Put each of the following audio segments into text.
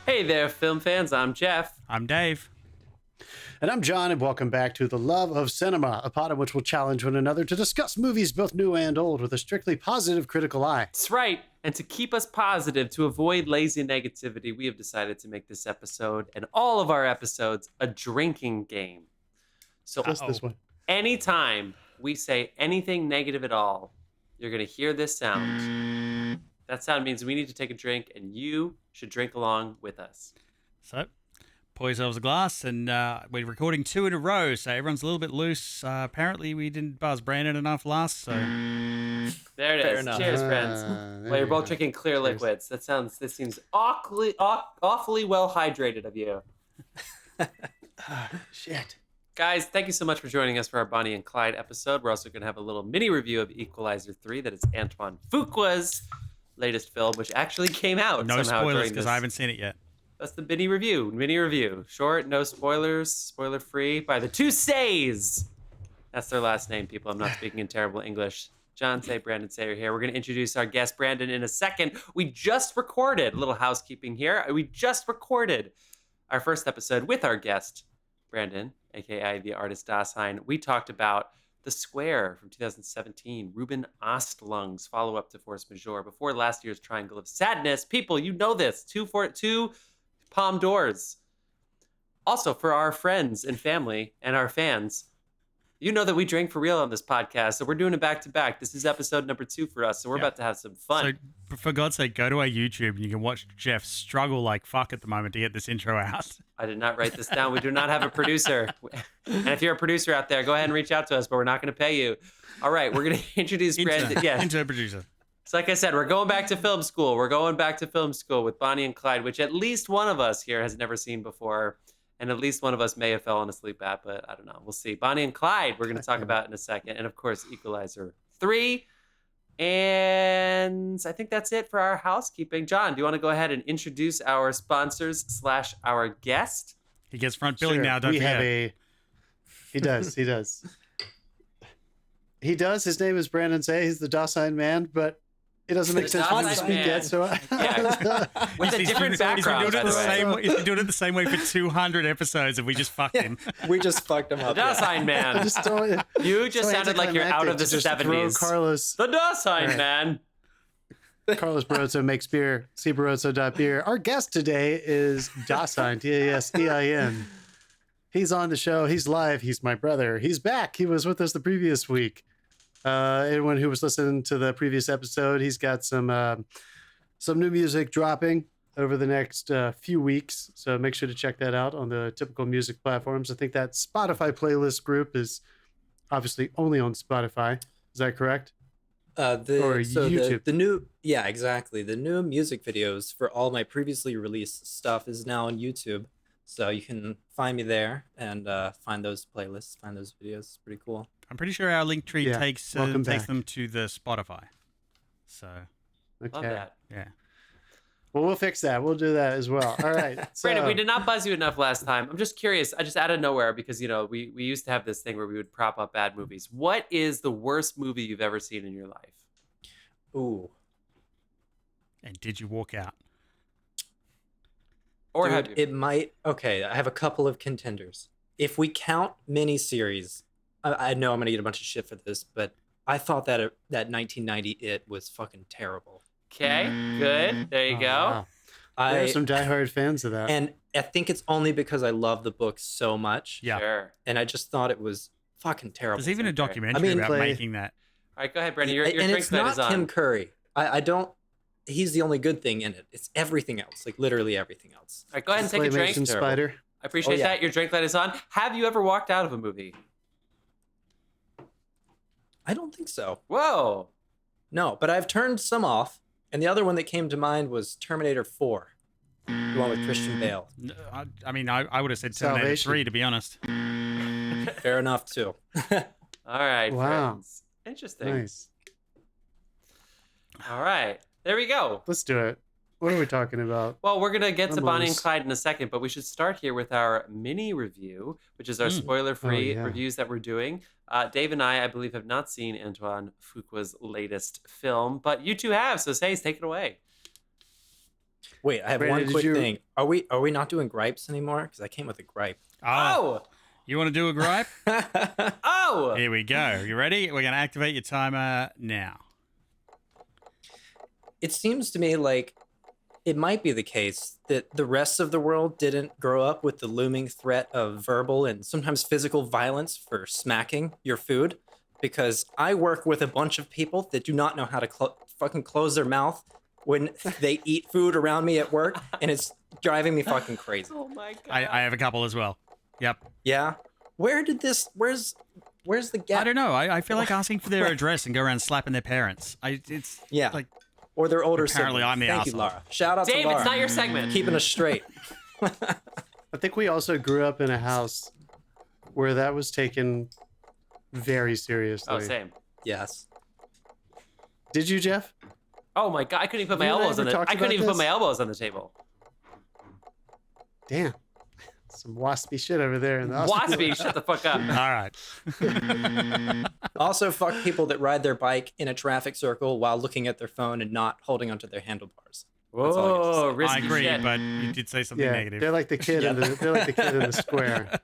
Hey there, film fans. I'm Jeff. I'm Dave. And I'm John, and welcome back to The Love of Cinema, a pod in which we'll challenge one another to discuss movies both new and old with a strictly positive critical eye. That's right. And to keep us positive, to avoid lazy negativity, we have decided to make this episode and all of our episodes a drinking game. So Just this one. anytime we say anything negative at all, you're going to hear this sound. That sound means we need to take a drink, and you should drink along with us. So, pour yourselves a glass, and we're recording 2 in a row, so everyone's a little bit loose. Apparently, we didn't buzz Brandon enough last, so... There it Fair is. enough. Cheers, friends. Well, you're both drinking clear liquids. This seems awfully well hydrated of you. Shit. Guys, thank you so much for joining us for our Bonnie and Clyde episode. We're also going to have a little mini review of Equalizer 3. That is Antoine Fuqua's latest film, which actually came out No somehow spoilers, during because this. I haven't seen it yet. That's the mini review. Short, no spoilers, spoiler-free, by the two Says. That's their last name, people. I'm not speaking in terrible English. John Say, Brandon Say are here. We're going to introduce our guest, Brandon, in a second. We just recorded, a little housekeeping here. We just recorded our first episode with our guest, Brandon, a.k.a. the artist Dasein. We talked about The Square from 2017, Ruben Ostlund's follow-up to Force Majeure, before last year's Triangle of Sadness. People, you know this. Two Palm Doors. Also, for our friends and family and our fans, you know that we drink for real on this podcast, so we're doing it back-to-back. This is episode number 2 for us, so we're about to have some fun. So, for God's sake, go to our YouTube, and you can watch Jeff struggle like fuck at the moment to get this intro out. I did not write this down. We do not have a producer. And if you're a producer out there, go ahead and reach out to us, but we're not going to pay you. All right, we're going to introduce Brandon. Yeah. Intern producer. So like I said, we're going back to film school. We're going back to film school with Bonnie and Clyde, which at least one of us here has never seen before. And at least one of us may have fallen asleep at, but I don't know. We'll see. Bonnie and Clyde, we're going to talk about in a second. And of course, Equalizer 3. And I think that's it for our housekeeping. John, do you want to go ahead and introduce our sponsors / our guest? He gets front billing now, don't we forget. have a... He does. He does. His name is Brandon Say. He's the Dasein man, but it doesn't make sense for him to Dasein speak man. yet. So With a different background, by the way. He's been doing it the same way for 200 episodes, and we just fucked him. We just fucked him up. The Dasein man. You just sounded like you're out of the 70s. Carlos. The Dasein Right. man. Carlos Barroso makes beer. See Barroso.beer. Our guest today is Dasein, Dasein. He's on the show. He's live. He's my brother. He's back. He was with us the previous week. Anyone who was listening to the previous episode, he's got some new music dropping over the next few weeks. So make sure to check that out on the typical music platforms. I think that Spotify playlist group is obviously only on Spotify. Is that correct? YouTube. The new, yeah, exactly. The new music videos for all my previously released stuff is now on YouTube. So you can find me there and find those playlists, find those videos. It's pretty cool. I'm pretty sure our link tree takes welcome back. them to the Spotify. So, Love Okay. that. yeah. Well, we'll fix that. We'll do that as well. All right. So, Brandon, we did not buzz you enough last time. I'm just curious. I just out of nowhere, because, you know, we used to have this thing where we would prop up bad movies. What is the worst movie you've ever seen in your life? Ooh. And did you walk out? Or Dude, have you? it might. Okay, I have a couple of contenders. If we count miniseries, I know I'm gonna get a bunch of shit for this, but I thought that 1990 It was fucking terrible. Okay, good. There you Oh, go. wow. There are some diehard fans of that. And I think it's only because I love the book so much. Yeah. Sure. And I just thought it was fucking terrible. There's even a okay. documentary I mean, about making that. All right, go ahead, Brandon. Your and drink it's night not is on. Tim Curry. I don't. He's the only good thing in it. It's everything else, like literally everything else. All right, go ahead and take a drink. Claymation Spider. I appreciate Oh, yeah. that. Your drink light is on. Have you ever walked out of a movie? I don't think so. Whoa. No, but I've turned some off. And the other one that came to mind was Terminator 4, the one with Christian Bale. I mean, I would have said Terminator Salvation. 3, to be honest. Fair enough too. All right, Wow. friends. Interesting. Nice. All right. There we go. Let's do it. What are we talking about? Well, we're going to get to I'm Bonnie and loose. Clyde in a second, but we should start here with our mini review, which is our spoiler-free Oh, yeah. reviews that we're doing. Dave and I believe, have not seen Antoine Fuqua's latest film, but you two have, so Says, take it away. Wait, I have Brandon, one did quick you- thing. Are we not doing gripes anymore? Because I came with a gripe. Oh, you want to do a gripe? Oh! Here we go. You ready? We're going to activate your timer now. It seems to me like it might be the case that the rest of the world didn't grow up with the looming threat of verbal and sometimes physical violence for smacking your food, because I work with a bunch of people that do not know how to fucking close their mouth when they eat food around me at work, and it's driving me fucking crazy. Oh my god. I have a couple as well. Yep. Yeah. Where's the gap? I don't know. I feel like asking for their address and go around slapping their parents. It's Yeah. like, Or their older Apparently siblings. I'm the Thank asshole. you, Laura. Shout out Dave, to Laura. it's not your segment. Keeping us straight. I think we also grew up in a house where that was taken very seriously. Oh, same. Yes. Did you, Jeff? Oh my god, I couldn't even put my You and I elbows on ever the talked I couldn't about even put this? my elbows on the table. Damn. Some waspy shit over there in the Waspy, shut the fuck up. all right. Also, fuck people that ride their bike in a traffic circle while looking at their phone and not holding onto their handlebars. That's all I have to Whoa, say. risky I agree, shit. but you did say something Yeah, negative. they're like the kid in the they're like the kid in the square.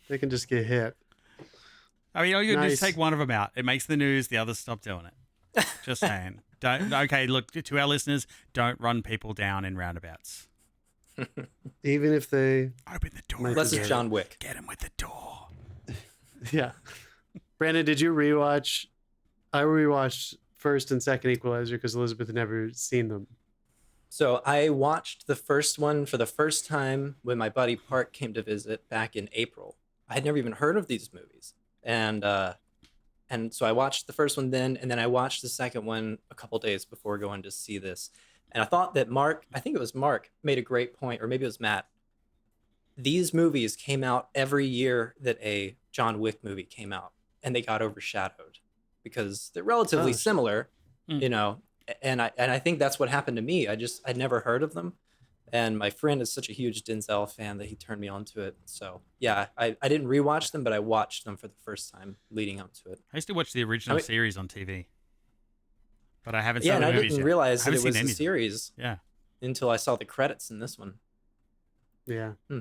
They can just get hit. I mean, all you can do is Nice. take one of them out. It makes the news. The others stop doing it. Just saying. Don't. Okay, look, to our listeners, don't run people down in roundabouts. Even if they Open the door. Might Unless forget it's it. John Wick. Get him with the door. Yeah. Brandon, did you rewatch? I rewatched first and second Equalizer because Elizabeth had never seen them. So I watched the first one for the first time when my buddy Park came to visit back in April. I had never even heard of these movies, and so I watched the first one then, and then I watched the second one a couple days before going to see this. And I thought that I think it was Mark, made a great point, or maybe it was Matt. These movies came out every year that a John Wick movie came out, and they got overshadowed because they're relatively Oh. similar, Mm. you know. And I think that's what happened to me. I'd never heard of them, and my friend is such a huge Denzel fan that he turned me on to it. So yeah, I didn't rewatch them, but I watched them for the first time leading up to it. I used to watch the original I mean- series on TV, but I haven't Yeah, seen and the I movies didn't yet. realize that Haven't it was seen a any of them. series Yeah. until I saw the credits in this one. Yeah. Hmm.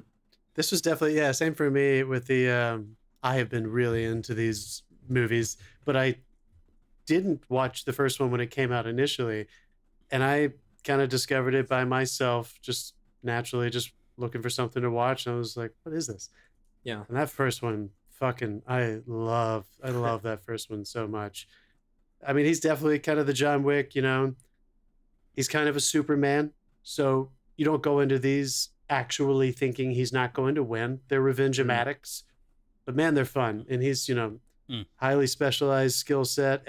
This was definitely same for me with the I have been really into these movies, but I didn't watch the first one when it came out initially, and I kind of discovered it by myself, just naturally, just looking for something to watch. And I was like, what is this? Yeah. And that first one, fucking, I love that first one so much. I mean, he's definitely kind of the John Wick, you know. He's kind of a Superman, so you don't go into these actually thinking he's not going to win. They're revenge-omatics, but man, they're fun. And he's, you know, highly specialized skill set,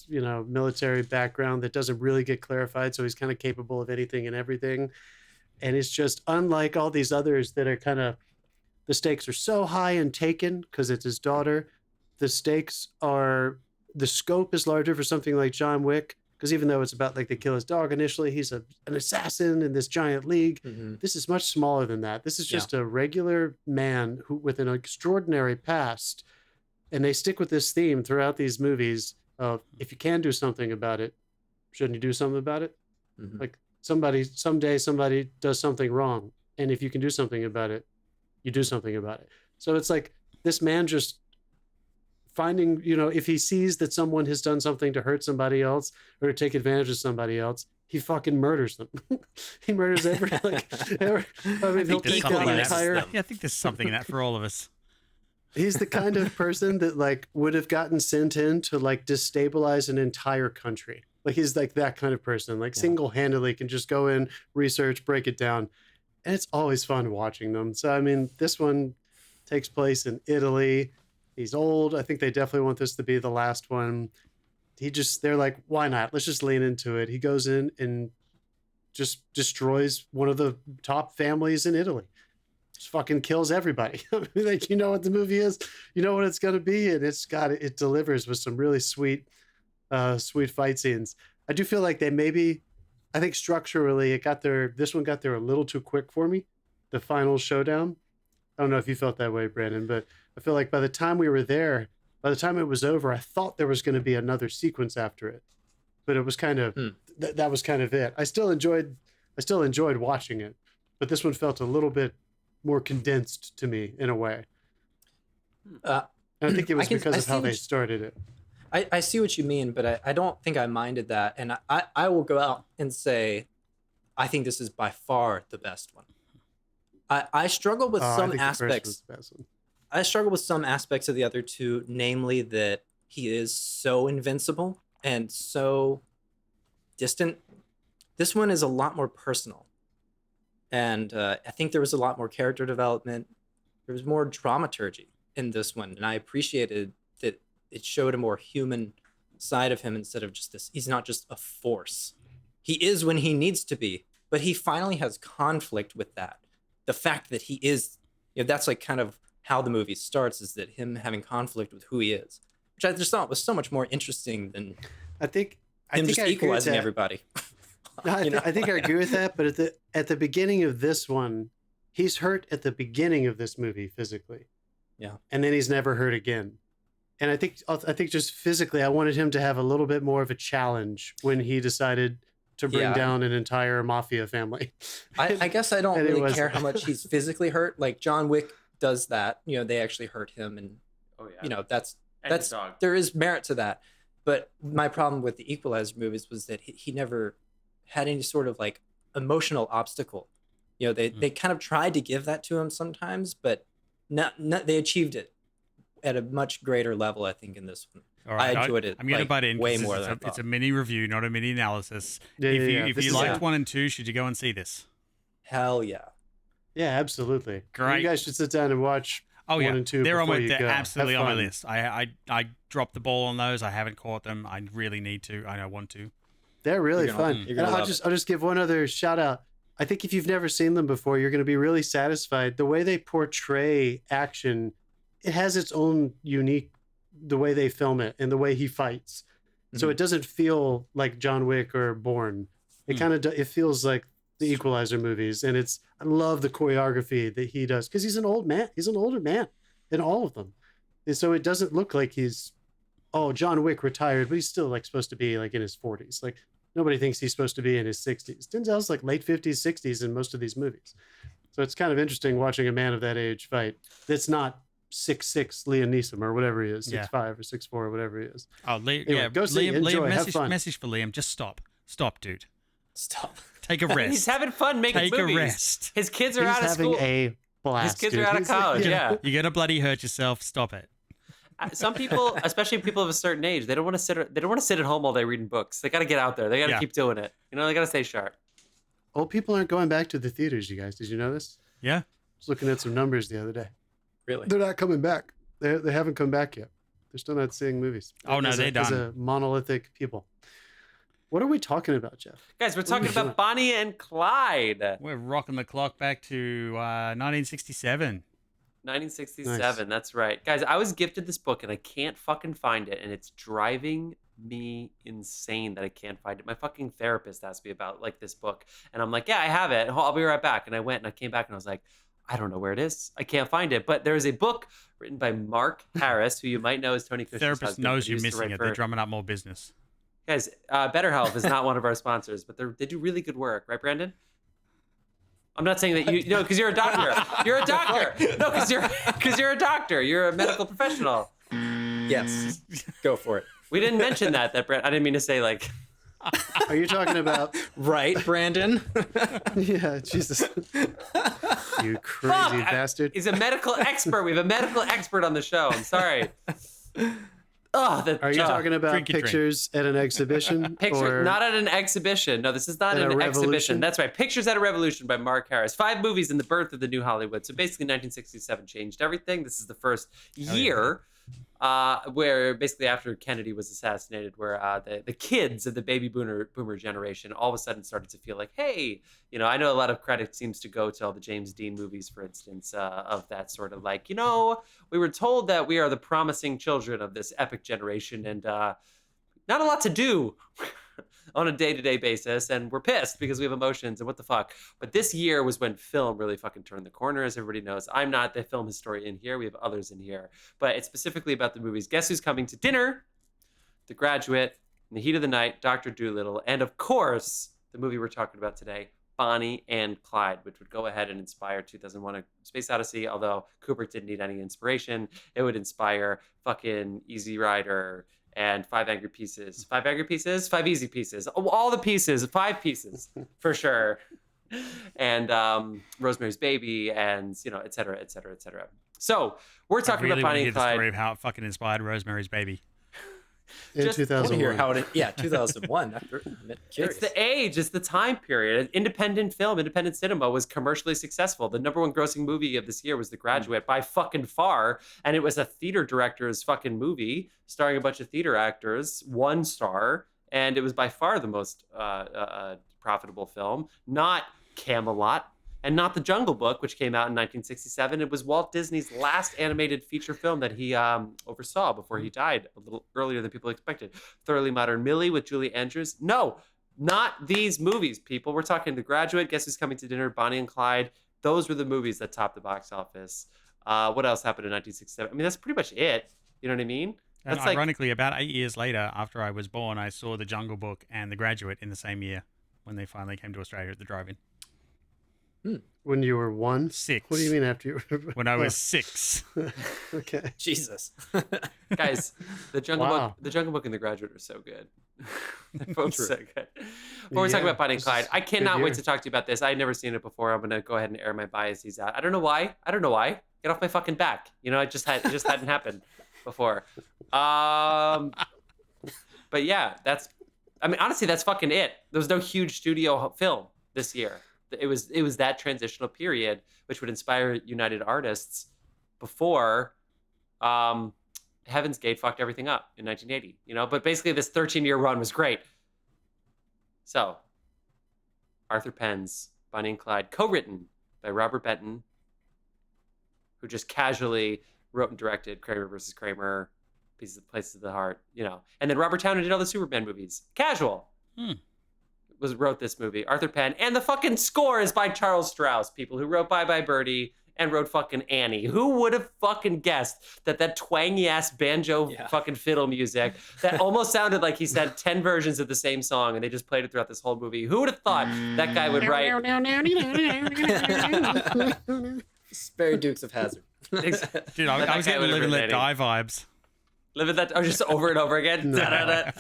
military background that doesn't really get clarified, so he's kind of capable of anything and everything. And it's just unlike all these others that are kind of, the stakes are so high in Taken because it's his daughter. The scope is larger for something like John Wick, because even though it's about like they kill his dog initially, he's an assassin in this giant league. Mm-hmm. This is much smaller than that. This is just a regular man who with an extraordinary past. And they stick with this theme throughout these movies of, if you can do something about it, shouldn't you do something about it? Mm-hmm. Like someday somebody does something wrong. And if you can do something about it, you do something about it. So it's like this man just finding, if he sees that someone has done something to hurt somebody else or to take advantage of somebody else, he fucking murders them. He murders he'll take down the entire. Yeah, I think there's something in that for all of us. He's the kind of person that like would have gotten sent in to like destabilize an entire country. Like he's like that kind of person, like single-handedly can just go in, research, break it down. And it's always fun watching them. So, I mean, this one takes place in Italy. He's old. I think they definitely want this to be the last one. They're like, why not? Let's just lean into it. He goes in and just destroys one of the top families in Italy. Just fucking kills everybody. I mean, like, you know what the movie is, you know what it's going to be. And it delivers with some really sweet fight scenes. I do feel like I think structurally this one got there a little too quick for me. The final showdown. I don't know if you felt that way, Brandon, but I feel like by the time we were there, by the time it was over, I thought there was going to be another sequence after it, but it was kind of, that was kind of it. I still enjoyed I still enjoyed watching it, but this one felt a little bit more condensed to me in a way. And I think it was because of how they started it. I see what you mean, but I don't think I minded that. And I will go out and say, I think this is by far the best one. I struggle with some aspects. I struggle with some aspects of the other two, namely that he is so invincible and so distant. This one is a lot more personal. And I think there was a lot more character development. There was more dramaturgy in this one. And I appreciated that it showed a more human side of him instead of just this. He's not just a force. He is when he needs to be, but he finally has conflict with that. The fact that he is, that's like kind of how the movie starts, is that him having conflict with who he is, which I just thought was so much more interesting than I think just equalizing everybody. I think I agree with that, but at the beginning of this one, he's hurt at the beginning of this movie physically. Yeah. And then he's never hurt again. And I think just physically, I wanted him to have a little bit more of a challenge when he decided to bring down an entire mafia family. I guess I don't really care how much he's physically hurt. Like John Wick does that. They actually hurt him, and that's there is merit to that. But my problem with the Equalizer movies was that he never had any sort of like emotional obstacle. They kind of tried to give that to him sometimes, but not they achieved it at a much greater level, I think, in this one. All right, I enjoyed it. I'm going to butt in way more than I thought. it's a mini review, not a mini analysis. Yeah, if you liked 1 and 2, should you go and see this? Hell yeah. Yeah, absolutely. Great. You guys should sit down and watch 1 and 2 they're before you go. They're absolutely Have on my fun. list. I dropped the ball on those. I haven't caught them. I really need to. I want to. They're really You're gonna- fun. you're gonna And love I'll just give one other shout out. I think if you've never seen them before, you're going to be really satisfied. The way they portray action, it has its own unique, the way they film it and the way he fights. So it doesn't feel like John Wick or Bourne. It kind of it feels like the Equalizer movies, and I love the choreography that he does because he's an old man. He's an older man in all of them, and so it doesn't look like he's John Wick retired, but he's still like supposed to be like in his 40s. Like nobody thinks he's supposed to be in his 60s. Denzel's like late 50s, 60s in most of these movies. So it's kind of interesting watching a man of that age fight. That's not 6'6" Liam Neeson or whatever he is, 6'5" or 6'4" or whatever he is. Oh, Anyway, go see, enjoy, have fun. Message for Liam. Just stop, dude. Stop. Take a rest. He's having fun making movies. Take a rest. His kids are He's out of having school. a blast. His kids dude. are out of He's college. Yeah. You're gonna bloody hurt yourself. Stop it. Some people, especially people of a certain age, they don't want to sit. They don't want to sit at home all day reading books. They got to get out there. They got to keep doing it. They got to stay sharp. Old people aren't going back to the theaters, you guys. Did you know this? Yeah. I was looking at some numbers the other day. Really? They're not coming back. They haven't come back yet. They're still not seeing movies. Oh, no, they're As done. a monolithic people. What are we talking about, Jeff? Guys, we're talking about Bonnie and Clyde. We're rocking the clock back to 1967. 1967. Nice. That's right. Guys, I was gifted this book and I can't fucking find it, and it's driving me insane that I can't find it. My fucking therapist asked me about like this book, and I'm like, yeah, I have it. I'll be right back. And I went and I came back and I was like, I don't know where it is. I can't find it. But there is a book written by Mark Harris, who you might know as Tony Kushner's Therapist husband, knows who you're used to missing write it. for- They're drumming up more business. Guys, BetterHelp is not one of our sponsors, but they do really good work, right, Brandon? I'm not saying that because you're a doctor. You're a doctor. No, because you're a doctor. You're a medical professional. Yes. Go for it. We didn't mention that I didn't mean to say like. Are you talking about? Right, Brandon? Yeah, Jesus. You crazy bastard. He's a medical expert. We have a medical expert on the show. I'm sorry. Are you talking about Drink your drink. pictures at an exhibition? Picture, or not at an exhibition. No, this is not At an a exhibition. revolution? That's right. Pictures at a Revolution by Mark Harris. 5 movies in the birth of the new Hollywood. So basically 1967 changed everything. This is the first year where basically after Kennedy was assassinated, where the kids of the baby boomer generation all of a sudden started to feel like, hey, I know a lot of credit seems to go to all the James Dean movies, for instance, of that sort of like, we were told that we are the promising children of this epic generation and not a lot to do on a day-to-day basis, and we're pissed because we have emotions and what the fuck. But this year was when film really fucking turned the corner, as everybody knows. I'm not the film historian here. We have others in here. But it's specifically about the movies Guess Who's Coming to Dinner, The Graduate, In the Heat of the Night, Dr. Dolittle, and of course, the movie we're talking about today, Bonnie and Clyde, which would go ahead and inspire 2001: A Space Odyssey. Although Kubrick didn't need any inspiration, it would inspire fucking Easy Rider and Five Angry Pieces. Five Angry Pieces? Five Easy Pieces. Oh, all the pieces. 5 pieces for sure. And Rosemary's Baby, and et cetera, et cetera, et cetera. So we're talking I really about want to Bonnie hear and the story Clyde. of how it fucking inspired Rosemary's Baby. In Just- I want to hear 2001. how it. Yeah, 2001. I'm curious. It's the age, it's the time period. Independent film, independent cinema was commercially successful. The number one grossing movie of this year was The Graduate by fucking far, and it was a theater director's fucking movie starring a bunch of theater actors, 1 star, and it was by far the most profitable film. Not Camelot, and not The Jungle Book, which came out in 1967. It was Walt Disney's last animated feature film that he oversaw before he died a little earlier than people expected. Thoroughly Modern Millie with Julie Andrews. No, not these movies, people. We're talking The Graduate, Guess Who's Coming to Dinner, Bonnie and Clyde. Those were the movies that topped the box office. What else happened in 1967? I mean, that's pretty much it. You know what I mean? And That's like, ironically, about 8 years later, after I was born, I saw The Jungle Book and The Graduate in the same year when they finally came to Australia at the drive-in. When you were 1? 6. What do you mean after you were? When I was 6. Okay. Jesus. guys, The Jungle Wow. Book, The Jungle Book and The Graduate are so good. They're both True. so good. But we're talking Yeah, about Bonnie and this Clyde. is I a good cannot wait year. to talk to you about this. I had never seen it before. I'm gonna go ahead and air my biases out. I don't know why. Get off my fucking back. It just hadn't happened before. But yeah, honestly, that's fucking it. There was no huge studio film this year. It was that transitional period which would inspire United Artists before Heaven's Gate fucked everything up in 1980. But basically this 13-year run was great. So, Arthur Penn's Bonnie and Clyde, co-written by Robert Benton, who just casually wrote and directed Kramer versus Kramer, Places of the Heart, and then Robert Towne did all the Superman movies. Casual. Wrote this movie, Arthur Penn, and the fucking score is by Charles Strouse, people who wrote Bye Bye Birdie and wrote fucking Annie. Who would have fucking guessed that twangy ass banjo fucking fiddle music that almost sounded like he said 10 versions of the same song and they just played it throughout this whole movie? Who would have thought that guy would write? Very Dukes of Hazzard. Dude, I was getting Live and Let Die vibes. Live in that, just over and over again. Da-da-da.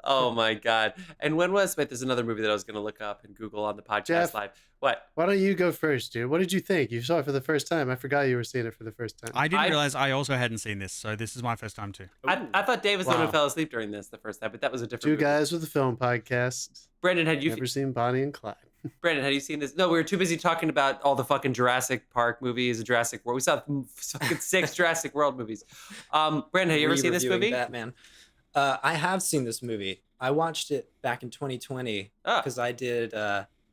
Oh my God. And wait, there's another movie that I was going to look up and Google on the podcast Jeff. live. What? Why don't you go first, dude? What did you think? You saw it for the first time. I forgot you were seeing it for the first time. I didn't realize I also hadn't seen this, so this is my first time too. I thought Dave was the one Wow. who fell asleep during this the first time, but that was a different Two movie. guys with a film podcast. Brandon, had you Never seen Bonnie and Clyde. Brandon, had you seen this? No, we were too busy talking about all the fucking Jurassic Park movies and Jurassic World. We saw fucking 6 Jurassic World movies. Brandon, have you ever seen this Re-reviewing movie? Batman. I have seen this movie. I watched it back in 2020 Ah. because I did.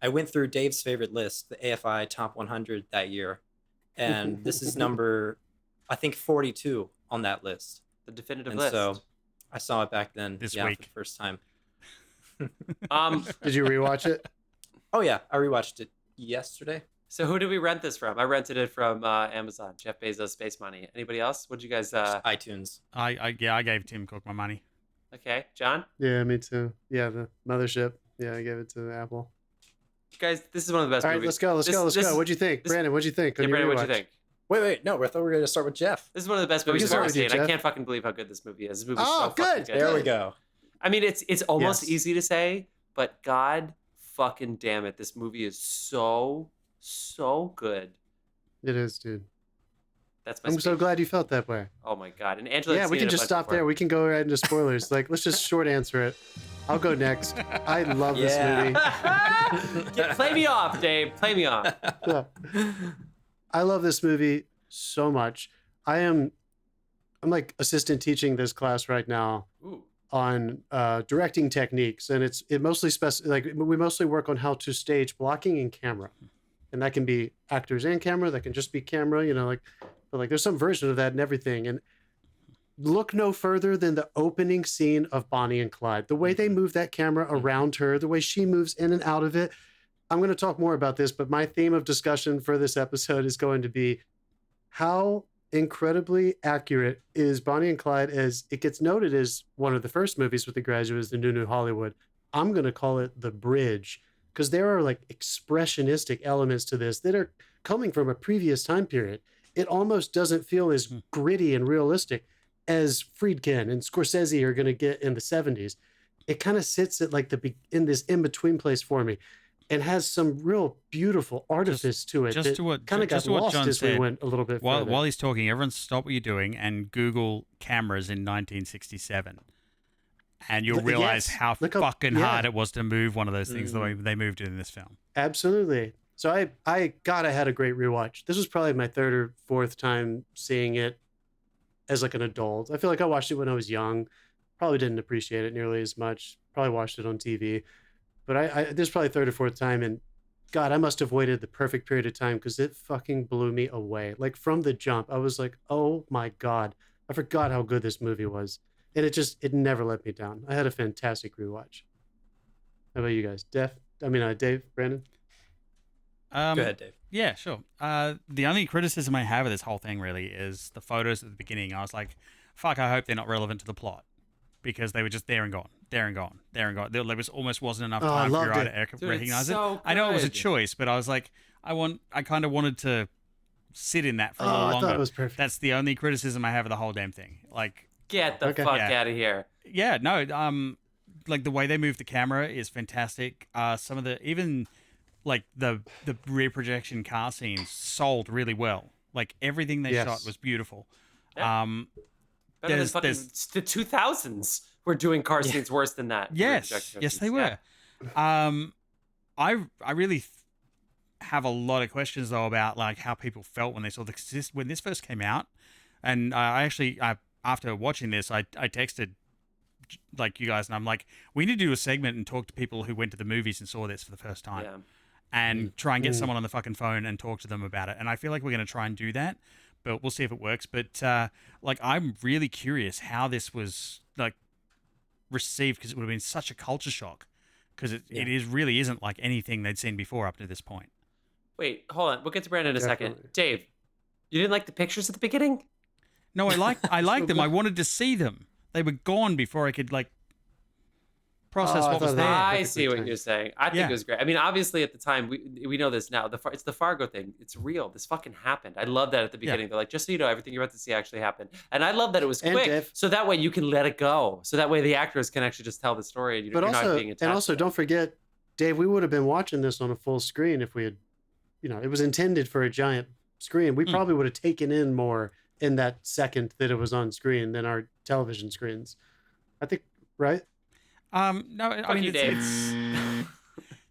I went through Dave's favorite list, the AFI Top 100 that year, and this is number, I think, 42 on that list. The definitive And list. so I saw it back then. This for week. the first time. Did you rewatch it? Oh yeah, I rewatched it yesterday. So who did we rent this from? I rented it from Amazon. Jeff Bezos, Space Money. Anybody else? What'd you guys? iTunes. I gave Tim Cook my money. Okay, John. Yeah, me too. Yeah, the mothership. Yeah, I gave it to Apple. Guys, this is one of the best All right, movies. let's go. This- What'd you think? this- Brandon, what'd you think? Yeah, on your Brandon, what'd you rewatch? think? Wait, no, I thought we were going to start with Jeff. This is one of the best We movies can I've ever start with you, seen. I Jeff. can't fucking believe how good this movie is. This movie's Oh, so fucking good. good. There we go. I mean, it's almost Yes. easy to say, but God fucking damn it, this movie is so good. It is, dude. That's my. I'm so speech. glad you felt that way. Oh my God! And Angela. Yeah, had we seen can it a just bunch stop before. there. We can go right into spoilers. Let's just short answer it. I'll go next. I love this movie. Yeah, play me off, Dave. Play me off. I love this movie so much. I'm like assistant teaching this class right now Ooh. on directing techniques, and it mostly we mostly work on how to stage blocking and camera, and that can be actors and camera. That can just be camera, but there's some version of that and everything. And look no further than the opening scene of Bonnie and Clyde. The way they move that camera around her, the way she moves in and out of it. I'm going to talk more about this, but my theme of discussion for this episode is going to be how incredibly accurate is Bonnie and Clyde, as it gets noted as one of the first movies with The Graduate, is the New Hollywood. I'm going to call it the bridge because there are like expressionistic elements to this that are coming from a previous time period. It almost doesn't feel as gritty and realistic as Friedkin and Scorsese are going to get in the 70s. It kind of sits at like in this in-between place for me, and has some real beautiful artifice to it. Just to what kind of got lost John as said, we went a little bit further. while he's talking, everyone stop what you're doing and Google cameras in 1967. And you'll realize how fucking hard it was to move one of those things the way they moved it in this film. Absolutely. So I had a great rewatch. This was probably my third or fourth time seeing it as like an adult. I feel like I watched it when I was young. Probably didn't appreciate it nearly as much. Probably watched it on TV. But this is probably third or fourth time, and God, I must have waited the perfect period of time because it fucking blew me away. Like from the jump, I was like, oh my God, I forgot how good this movie was. And it never let me down. I had a fantastic rewatch. How about you guys? Dave, Brandon? Go ahead, Dave. Yeah, sure. The only criticism I have of this whole thing really is the photos at the beginning. I was like, fuck, I hope they're not relevant to the plot, because they were just there and gone. There There almost wasn't enough time for your eye to recognize it. I know it was a choice, but I was like, I kind of wanted to sit in that for a little longer. I thought it was perfect. That's the only criticism I have of the whole damn thing. Like, get the fuck out of here. Yeah, no, like the way they move the camera is fantastic. Some of even like the rear projection car scenes sold really well. Like everything they shot was beautiful. Yeah. Better than fucking the 2000s. We're doing car scenes worse than that. Yes, they were. I really have a lot of questions though about like how people felt when they saw when this first came out, and I actually after watching this, I texted like you guys, and I'm like, we need to do a segment and talk to people who went to the movies and saw this for the first time, and try and get someone on the fucking phone and talk to them about it. And I feel like we're going to try and do that, but we'll see if it works. But like, I'm really curious how this was like received, because it would have been such a culture shock, because it really isn't like anything they'd seen before up to this point. Wait, hold on. We'll get to Brandon in a second. Dave, you didn't like the pictures at the beginning? No, I liked them. I wanted to see them. They were gone before I could like process what was there. I see what you're saying. I think it was great. I mean, obviously at the time, we know this now. It's the Fargo thing. It's real. This fucking happened. I love that at the beginning. They're like, just so you know, everything you're about to see actually happened. And I love that it was quick, so that way you can let it go. So that way the actors can actually just tell the story, and you're not being attached. And also, don't forget, Dave, we would have been watching this on a full screen if we had, it was intended for a giant screen. We probably would have taken in more in that second that it was on screen than our television screens. I think, right? No, I mean,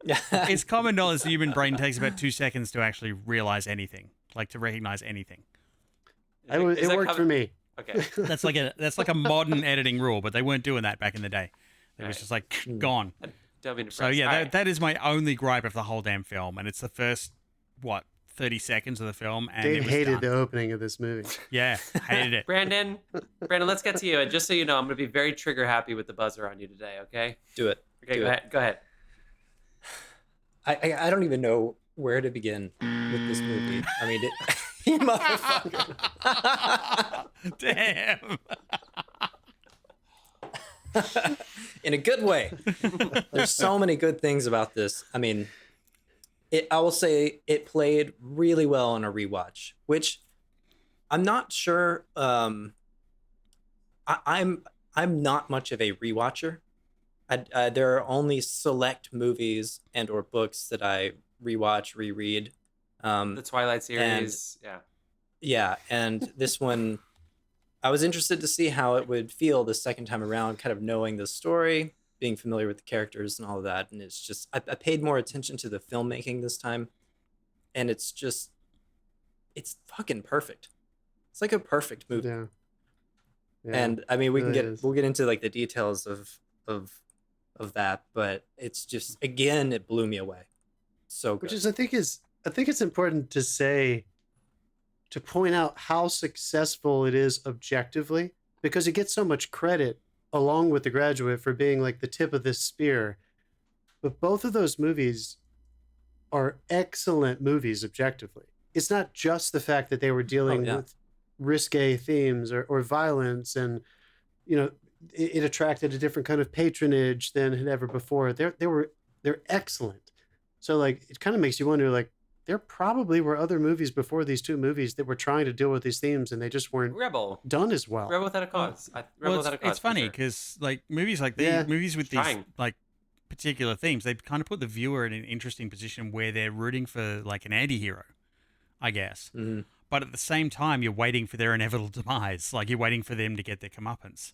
it's common knowledge the human brain takes about 2 seconds to actually realize anything, like to recognize anything. It worked for me. Okay. That's like a modern editing rule, but they weren't doing that back in the day. It was just like gone. So yeah, that is my only gripe of the whole damn film, and it's the first 30 seconds of the film, and Dave hated the opening of this movie. Yeah, hated it. Brandon, let's get to you. And just so you know, I'm going to be very trigger happy with the buzzer on you today, okay? Do it. Okay, go ahead. I don't even know where to begin with this movie. I mean, you motherfucker. Damn. In a good way. There's so many good things about this. I mean, I will say it played really well on a rewatch, which I'm not sure. I'm not much of a rewatcher. There are only select movies and or books that I rewatch, reread. The Twilight series, yeah, and this one, I was interested to see how it would feel the second time around, kind of knowing the story, being familiar with the characters and all of that. And it's just, I paid more attention to the filmmaking this time. And it's fucking perfect. It's like a perfect movie. Yeah. And I mean, we'll get into like the details of that, but it's just, again, it blew me away. So good. Which is, I think it's important to point out how successful it is objectively, because it gets so much credit along with The Graduate for being like the tip of this spear. But both of those movies are excellent movies objectively. It's not just the fact that they were dealing with risque themes or violence, and it attracted a different kind of patronage than had ever before. They're excellent. So like it kind of makes you wonder, like, there probably were other movies before these two movies that were trying to deal with these themes, and they just weren't Rebel. done as well. Rebel Without a Cause. Rebel Well, Without a Cause. it's funny because like movies like Yeah. these, movies with these Trying. like particular themes, they kind of put the viewer in an interesting position where they're rooting for like an anti-hero, I guess. Mhm. But at the same time, you're waiting for their inevitable demise. Like you're waiting for them to get their comeuppance.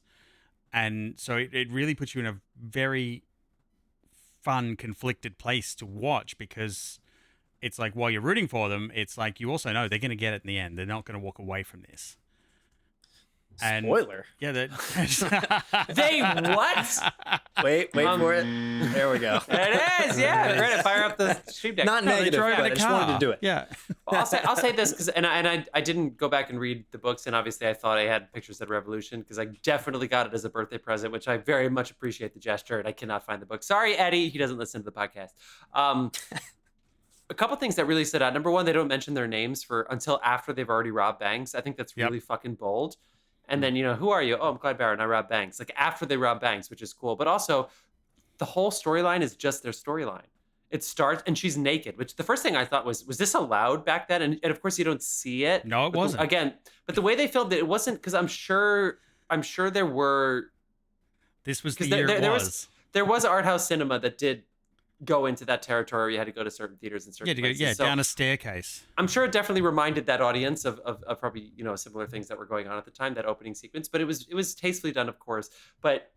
And so it really puts you in a very fun, conflicted place to watch because it's like while you're rooting for them, it's like you also know they're going to get it in the end. They're not going to walk away from this. And Spoiler. yeah, that They what? Wait for it. There we go. It is, yeah. We're gonna fire up the stream deck. Not No, they negative, drove but in I a just wanted car. to do it. Yeah. Well, I'll say this because I didn't go back and read the books, and obviously I thought I had pictures of Revolution because I definitely got it as a birthday present, which I very much appreciate the gesture, and I cannot find the book. Sorry, Eddie, he doesn't listen to the podcast. A couple things that really stood out. Number one, they don't mention their names until after they've already robbed banks. I think that's Yep. really fucking bold. And then, who are you? Oh, I'm Clyde Barron. I rob banks. Like after they rob banks, which is cool. But also, the whole storyline is just their storyline. It starts, and she's naked, which the first thing I thought was this allowed back then? And of course, you don't see it. No, it But wasn't. Again, but the way they filmed it wasn't because I'm sure there were This was the 'Cause year there it was- was. art house cinema that did go into that territory where you had to go to certain theaters and certain Yeah, to go, places. yeah, So down a staircase. I'm sure it definitely reminded that audience of probably similar things that were going on at the time, that opening sequence. But it was tastefully done, of course. But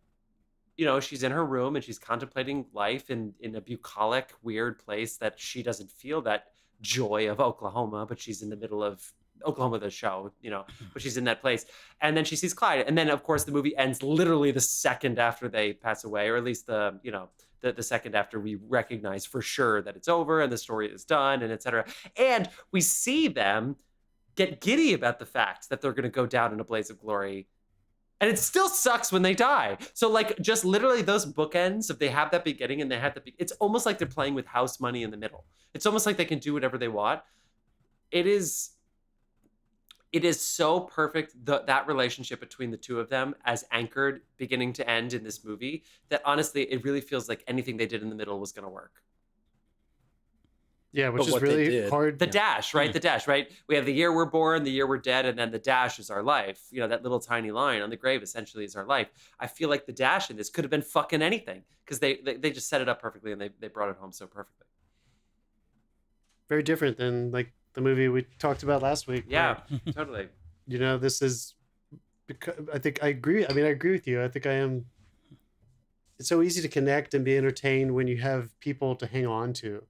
she's in her room and she's contemplating life in a bucolic, weird place that she doesn't feel that joy of Oklahoma, but she's in the middle of Oklahoma, the show, but she's in that place. And then she sees Clyde. And then, of course, the movie ends literally the second after they pass away, or at least the second after we recognize for sure that it's over and the story is done, and etc. And we see them get giddy about the fact that they're going to go down in a blaze of glory. And it still sucks when they die. So like just literally those bookends, if they have that beginning and they have it's almost like they're playing with house money in the middle. It's almost like they can do whatever they want. It is so perfect, that relationship between the two of them as anchored beginning to end in this movie, that honestly, it really feels like anything they did in the middle was going to work. Yeah, which But is what they really did- hard. The dash, right? The dash, right? We have the year we're born, the year we're dead, and then the dash is our life. That little tiny line on the grave essentially is our life. I feel like the dash in this could have been fucking anything because they just set it up perfectly and they brought it home so perfectly. Very different than like the movie we talked about last week. Yeah, totally. This is because I think I agree. I mean, I agree with you. I think I am. It's so easy to connect and be entertained when you have people to hang on to.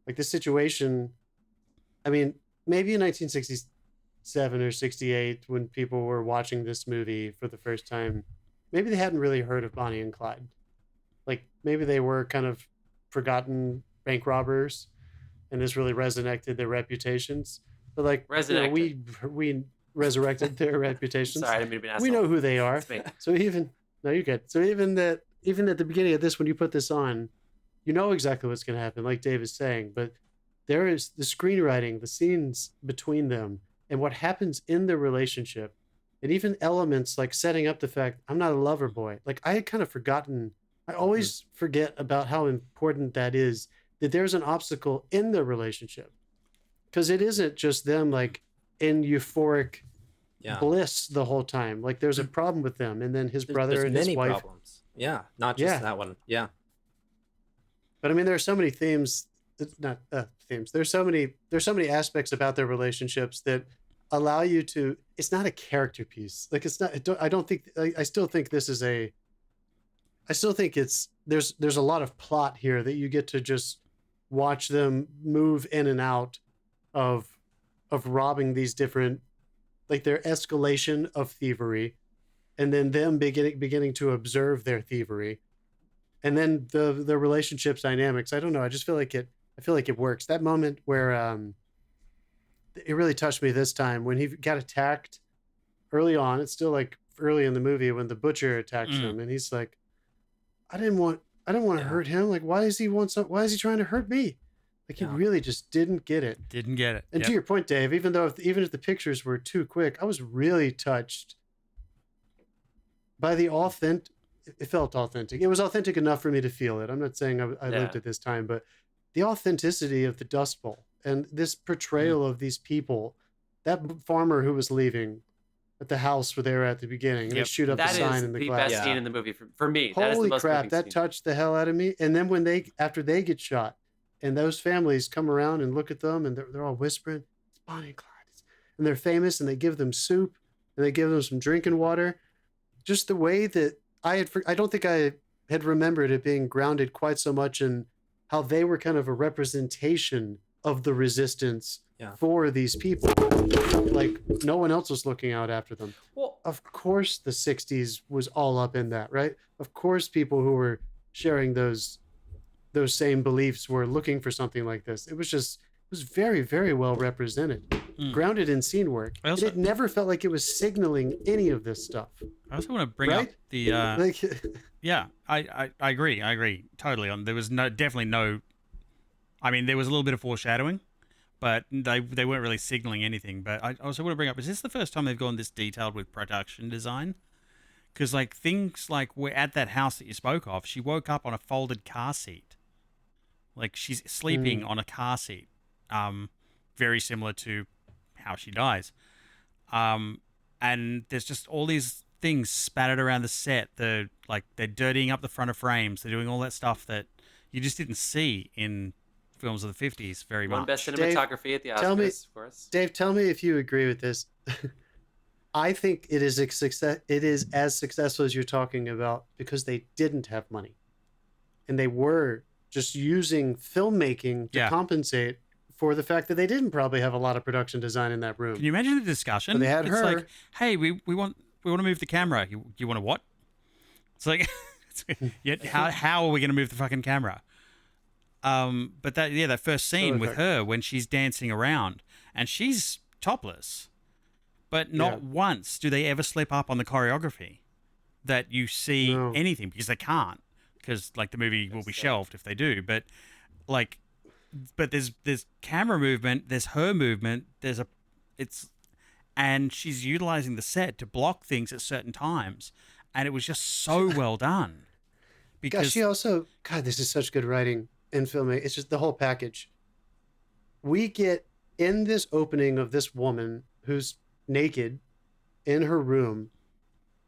Like this situation, I mean, maybe in 1967 or 68, when people were watching this movie for the first time, maybe they hadn't really heard of Bonnie and Clyde. Like maybe they were kind of forgotten bank robbers, and this really resurrected their reputations. But like, we resurrected their reputations. Sorry, I didn't mean to be an asshole. We know who they are. It's me. So you're good. So even at the beginning of this, when you put this on, you know exactly what's going to happen, like Dave is saying, but there is the screenwriting, the scenes between them, and what happens in the relationship, and even elements like setting up the fact I'm not a lover boy. Like I had kind of forgotten. I always forget about how important that is, that there's an obstacle in the relationship, because it isn't just them like in euphoric bliss the whole time. Like there's a problem with them, and then his brother there's and many his wife. problems. Yeah, not just that one. Yeah. But I mean, there are so many themes, not themes. There's so many aspects about their relationships that allow you to. It's not a character piece. Like it's not. I don't think. I still think this is a. I still think it's there's a lot of plot here that you get to just watch them move in and out of robbing these different, like their escalation of thievery, and then them beginning to observe their thievery. And then the relationships dynamics. I don't know. I just feel like it. I feel like it works. That moment where it really touched me this time when he got attacked early on. It's still like early in the movie when the butcher attacks him, and he's like, I didn't want to hurt him. Like, why is he trying to hurt me? Like he really just didn't get it. Didn't get it. And to your point, Dave, even if the pictures were too quick, I was really touched by the authentic. It felt authentic. It was authentic enough for me to feel it. I'm not saying I lived at this time, but the authenticity of the Dust Bowl and this portrayal of these people. That farmer who was leaving at the house where they were at the beginning, and they shoot up the That sign is in the the glass. best scene in the movie for me. That is the Holy most crap, moving that scene. touched the hell out of me. And then when after they get shot, and those families come around and look at them, and they're all whispering, "It's Bonnie and Clyde," and they're famous, and they give them soup, and they give them some drinking water. Just the way that I don't think I had remembered it being grounded quite so much in how they were kind of a representation of the resistance for these people. Like no one else was looking out after them. Well, Of course the 60s was all up in that, right? Of course people who were sharing those same beliefs were looking for something like this. It was very, very well represented. Grounded in scene work. And it never felt like it was signaling any of this stuff. I also want to bring up the Like, yeah, I agree totally. There was definitely no. I mean, there was a little bit of foreshadowing, but they weren't really signaling anything. But I also want to bring up: is this the first time they've gone this detailed with production design? Because like things like we're at that house that you spoke of, she woke up on a folded car seat, like she's sleeping on a car seat, very similar to how she dies. And there's just all these things spattered around the set. They're dirtying up the front of frames. They're doing all that stuff that you just didn't see in films of the 50s very One much. best cinematography at the Oscars, of course. Dave, tell me if you agree with this. I think it is as successful as you're talking about because they didn't have money. And they were just using filmmaking to compensate for the fact that they didn't probably have a lot of production design in that room. Can you imagine the discussion? But they had her. Like, hey, we want to move the camera. You want to what? It's like, how are we going to move the fucking camera? But that first scene with her when she's dancing around and she's topless, but not once do they ever slip up on the choreography that you see anything, because they can't, because like the movie will be shelved if they do. But there's camera movement, there's her movement, and she's utilizing the set to block things at certain times, and it was just so well done. Because she also, this is such good writing in filming. It's just the whole package. We get in this opening of this woman who's naked in her room,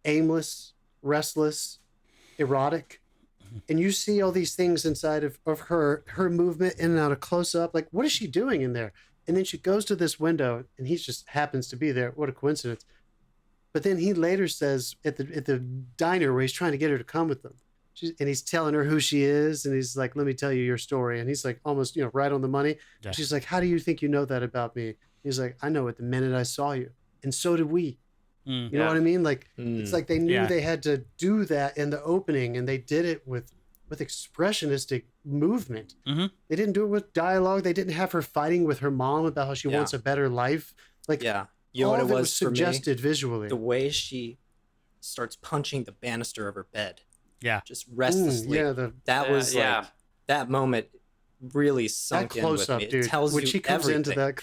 aimless, restless, erotic. And you see all these things inside of her movement in and out of close up. Like, what is she doing in there? And then she goes to this window and he just happens to be there. What a coincidence. But then he later says at the diner where he's trying to get her to come with them. And he's telling her who she is. And he's like, let me tell you your story. And he's like, almost, right on the money. Yeah. She's like, how do you think you know that about me? He's like, I know it the minute I saw you. And so did we. You know what I mean? Like, it's like they knew they had to do that in the opening, and they did it with expressionistic movement. Mm-hmm. They didn't do it with dialogue. They didn't have her fighting with her mom about how she wants a better life. Like, you know all what of it it was suggested for me? visually. The way she starts punching the banister of her bed. Yeah. Just restlessly. That was like, that moment really sunk in with me. It tells when you she comes everything. into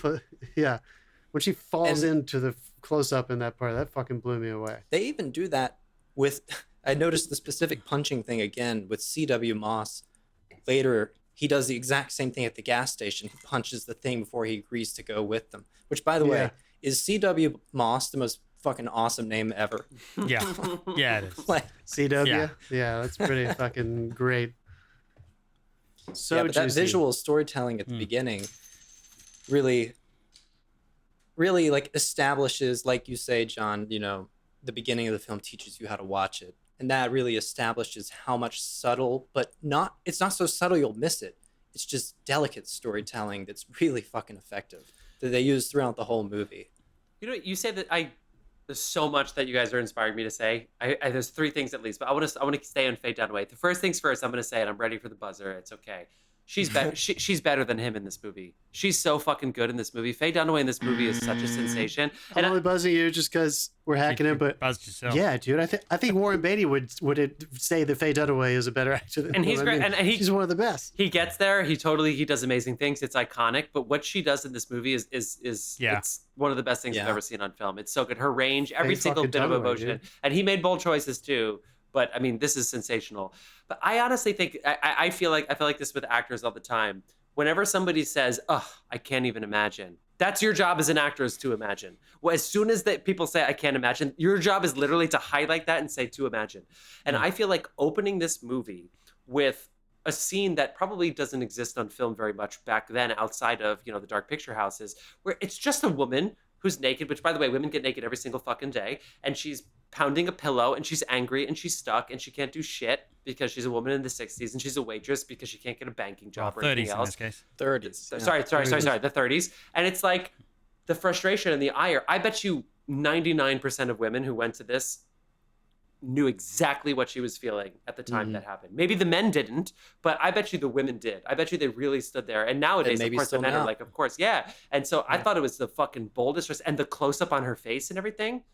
that, when she falls into the close up in that part, that fucking blew me away. They even do that with, I noticed the specific punching thing again with C.W. Moss. Later, he does the exact same thing at the gas station. He punches the thing before he agrees to go with them. Which, by the way, is C.W. Moss the most fucking awesome name ever? Yeah. Yeah, it is. Like, C.W.? Yeah, that's pretty fucking great. So but that visual storytelling at the beginning really like establishes, like you say, John, the beginning of the film teaches you how to watch it. And that really establishes how much subtle, but it's not so subtle you'll miss it. It's just delicate storytelling that's really fucking effective that they use throughout the whole movie. You say that there's so much that you guys are inspiring me to say. There's three things at least, but I want to stay on Faye Dunaway. The first things first, I'm going to say it. I'm ready for the buzzer. It's okay. She's better. She's better than him in this movie. She's so fucking good in this movie. Faye Dunaway in this movie is such a sensation. I'm only buzzing you just because we're hacking it, but buzzed yourself. Yeah, dude. I think Warren Beatty would say that Faye Dunaway is a better actor than him. He's great. And she's one of the best. He gets there. He does amazing things. It's iconic. But what she does in this movie is it's one of the best things I've ever seen on film. It's so good. Her range, every single bit of emotion, dude. And he made bold choices too. But I mean, this is sensational. But I honestly think I feel like this with actors all the time. whenever somebody says, "Oh, I can't even imagine," that's your job as an actor, is to imagine. Well, as soon as that people say, "I can't imagine," your job is literally to highlight that and say, "To imagine." And I feel like opening this movie with a scene that probably doesn't exist on film very much back then, outside of, the dark picture houses, where it's just a woman who's naked, which, by the way, women get naked every single fucking day, and she's pounding a pillow, and she's angry, and she's stuck, and she can't do shit because she's a woman in the 60s, and she's a waitress because she can't get a banking job or anything 30s in else. this case. 30s. Yeah. Sorry, the 30s. And it's like the frustration and the ire. I bet you 99% of women who went to this knew exactly what she was feeling at the time that happened. Maybe the men didn't, but I bet you the women did. I bet you they really stood there. And nowadays, of course, the men are like, of course, yeah. And so I thought it was the fucking boldest, and the close-up on her face and everything.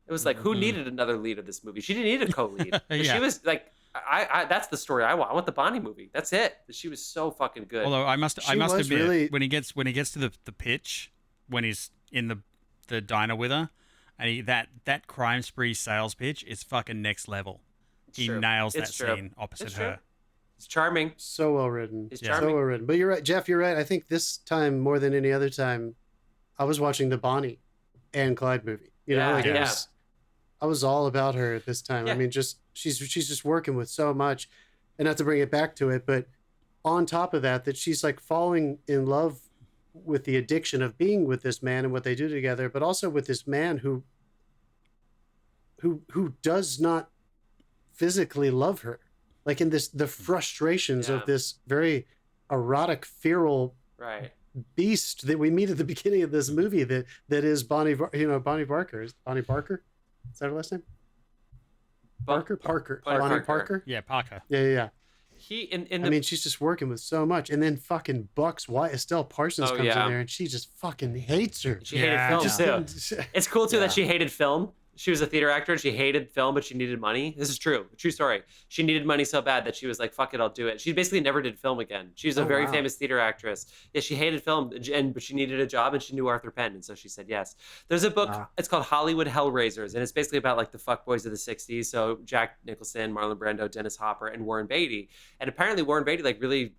It was like, who needed another lead of this movie? She didn't need a co-lead. She was like, I that's the story I want. I want the Bonnie movie. That's it. She was so fucking good. Although I must admit, really... when he gets to the pitch, when he's in the diner with her, and that crime spree sales pitch is fucking next level. He nails that scene opposite her. It's charming. So well written. It's charming. So well written. But you're right, Jeff. You're right. I think this time more than any other time, I was watching the Bonnie and Clyde movie. I was all about her this time. Yeah. I mean, she's just working with so much, and not to bring it back to it, but on top of that she's like falling in love with the addiction of being with this man and what they do together, but also with this man who does not physically love her, like in the frustrations of this very erotic, feral beast that we meet at the beginning of this movie that is Bonnie Barker. Bonnie Barker? Is that her last name? Parker? Bonnie Parker? Yeah, Parker. Yeah. I mean, she's just working with so much, and then fucking Buck's wife, Estelle Parsons, comes in there, and she just fucking hates her. She hated film too. It's cool too that she hated film. She was a theater actor and she hated film, but she needed money. This is true story. She needed money so bad that she was like, "Fuck it, I'll do it." She basically never did film again. She's a very famous theater actress. Yeah, she hated film, but she needed a job, and she knew Arthur Penn, and so she said yes. There's a book. It's called Hollywood Hellraisers, and it's basically about like the fuckboys of the '60s. So Jack Nicholson, Marlon Brando, Dennis Hopper, and Warren Beatty. And apparently Warren Beatty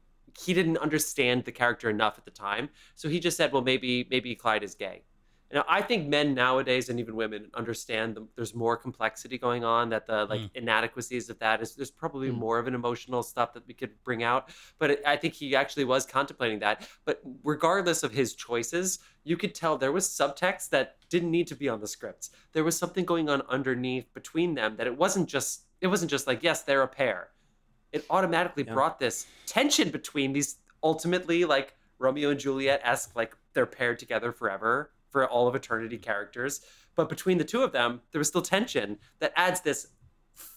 he didn't understand the character enough at the time, so he just said, "Well, maybe Clyde is gay." Now, I think men nowadays and even women understand there's more complexity going on, that the inadequacies of that there's probably more of an emotional stuff that we could bring out. But I think he actually was contemplating that. But regardless of his choices, you could tell there was subtext that didn't need to be on the scripts. There was something going on underneath between them, that it wasn't just like, yes, they're a pair. It automatically brought this tension between these ultimately like Romeo and Juliet-esque, like they're paired together forever, for all of eternity characters. But between the two of them, there was still tension that adds this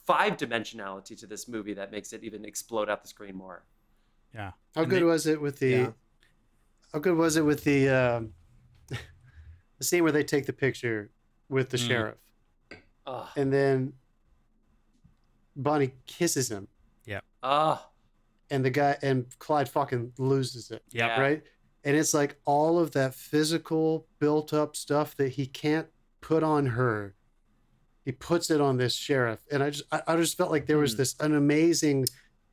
5-dimensionality to this movie that makes it even explode out the screen more. Yeah. How good was it with the the scene where they take the picture with the sheriff? And then Bonnie kisses him. Yeah. And the guy and Clyde fucking loses it. Yeah. Right? And it's like all of that physical built up stuff that he can't put on her, he puts it on this sheriff. And I just felt like there was an amazing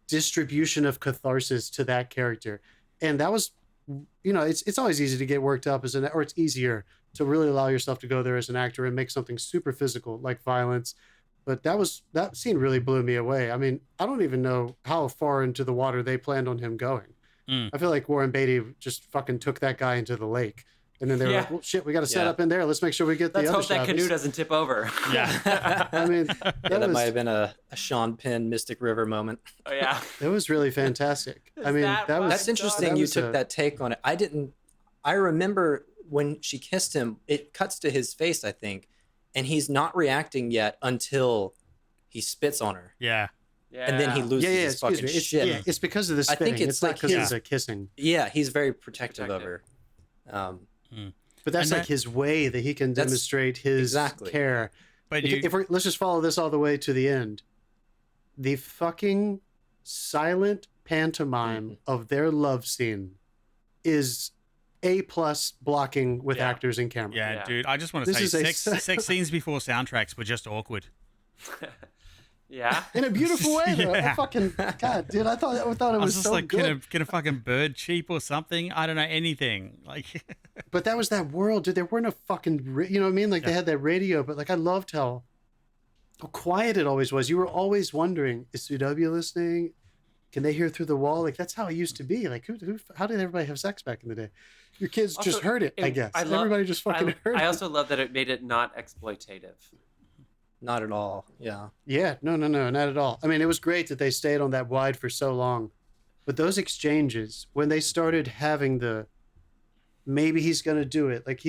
distribution of catharsis to that character. And that was, it's always easy to get worked up or it's easier to really allow yourself to go there as an actor and make something super physical like violence. But that scene really blew me away. I mean, I don't even know how far into the water they planned on him going. I feel like Warren Beatty just fucking took that guy into the lake. And then they were like, well, shit, we got to set up in there. Let's make sure we get the other shot. Let's hope that canoe doesn't tip over. Yeah. I mean, that might have been a Sean Penn Mystic River moment. Oh, yeah. It was really fantastic. I mean, that's interesting you took that take on it. I remember when she kissed him, it cuts to his face, I think, and he's not reacting yet until he spits on her. Yeah. Yeah. And then he loses his fucking shit. Yeah, it's because of the spitting. I think it's like because of the kissing. Yeah, he's very protective of her. But that's like his way that he can demonstrate his care. But let's just follow this all the way to the end. The fucking silent pantomime of their love scene is A+ blocking with actors and camera. Yeah, dude. I just want to say sex scenes before soundtracks were just awkward. Yeah. in a beautiful way. Though. Yeah. I fucking God, dude, I thought it I was was just so like, good. can a fucking bird cheap or something? I don't know anything. Like, But that was that world, dude. There weren't a fucking, you know what I mean? Like they had that radio, but like I loved how quiet it always was. You were always wondering, is CW listening? Can they hear through the wall? Like that's how it used to be. Like how did everybody have sex back in the day? Your kids Also, just heard it, I guess. Everybody just fucking heard it. I also love that it made it not exploitative. Not at all. Yeah. Yeah, no, not at all. I mean, it was great that they stayed on that wide for so long. But those exchanges, when they started having the, maybe he's going to do it. Like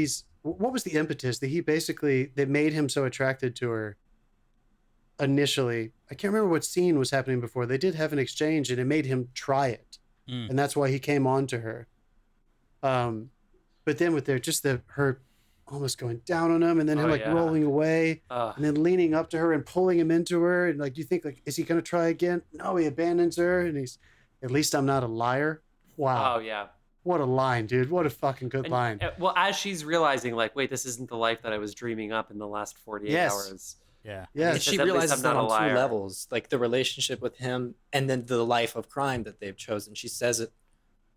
what was the impetus that that made him so attracted to her initially? I can't remember what scene was happening before. They did have an exchange and it made him try it. And that's why he came on to her. But then with her almost going down on him and then him rolling away and then leaning up to her and pulling him into her. And like, you think like, is he going to try again? No, he abandons her and he's, at least I'm not a liar. Wow. Oh yeah. What a line, dude. What a fucking good line. Well, as she's realizing like, wait, this isn't the life that I was dreaming up in the last 48 hours. yeah. Yeah. And she realizes that on two levels, like the relationship with him and then the life of crime that they've chosen. She says it,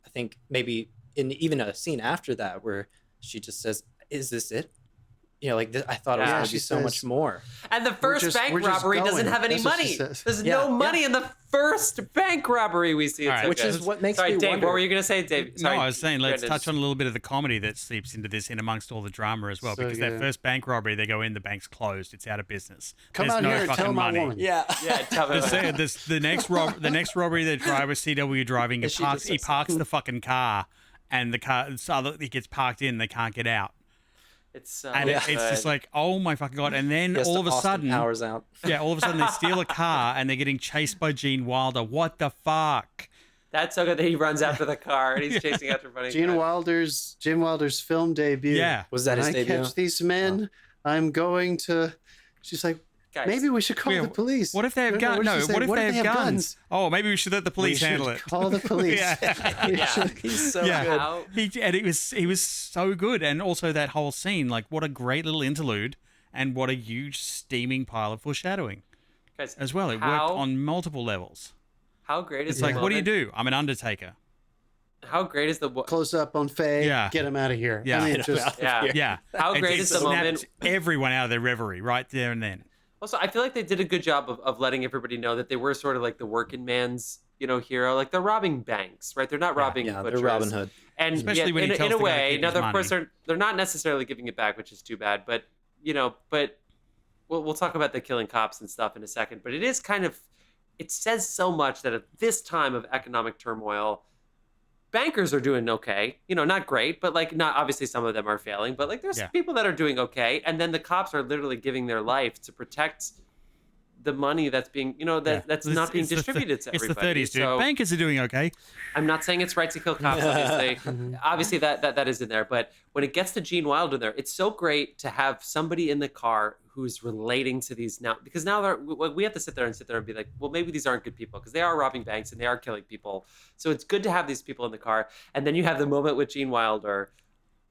I think maybe in even a scene after that where she just says, is this it? You know, like I thought it was going to be so much more. And the first bank robbery doesn't have any money. There's no money in the first bank robbery we see. Right. Which is what makes me Dave, wonder. what were you going to say, Dave? Sorry, no, I was saying let's Brandon. touch on a little bit of the comedy that seeps into this in amongst all the drama as well. So Because good. that first bank robbery, they go in, the bank's closed, it's out of business. Come There's out no here and fucking tell my money. woman. Yeah. Yeah, tell me about it. The next robbery they try with CW driving, And she just he says- parks the fucking car, and the car it gets parked in, they can't get out. It's so And it's just like, oh my fucking god! And then He has all to of a Austin sudden, Powers out. yeah, all of a sudden they steal a car and they're getting chased by Gene Wilder. What the fuck? that's so good that he runs after the car and he's chasing after Bunny. Gene Wilder's film debut. Yeah. Was that When his I debut? catch these men, I'm going to. She's like, Guys, maybe we should call Yeah, the police. What if they have No, guns? what did No, she say? what if they have guns? Oh, maybe we should let the We police should handle it. Call the police. Yeah. We Yeah. should- He's so Yeah. good. How, And he was so good, and also that whole scene, like what a great little interlude, and what a huge steaming pile of foreshadowing guys, as well. It worked on multiple levels. how great is It's the like, what do you moment- do? I'm an undertaker. How great is the Close up on Faye. Yeah. Get him out of here. Yeah. I mean, Get him just out of Yeah. here. Yeah. How It great just is the snapped moment? everyone out of their reverie right there and then. Also, I feel like they did a good job of letting everybody know that they were sort of like the working man's, hero. Like they're robbing banks, right? They're not robbing Yeah, butchers. they're Robin Hood. And Especially when he in tells a the guy to way, keep now his of course money. they're not necessarily giving it back, which is too bad. But but we'll talk about the killing cops and stuff in a second. But it is kind of, it says so much that at this time of economic turmoil, bankers are doing okay. Not great, but like not obviously some of them are failing, but like there's people that are doing okay. And then the cops are literally giving their life to protect the money that's being, that's not being distributed to It's everybody. the 30s, dude. So Bankers are doing okay. I'm not saying it's right to kill cops, obviously. Obviously that is in there. But when it gets to Gene Wilder there, it's so great to have somebody in the car who's relating to these now, because now we have to sit there and be like, well, maybe these aren't good people because they are robbing banks and they are killing people. So it's good to have these people in the car. And then you have the moment with Gene Wilder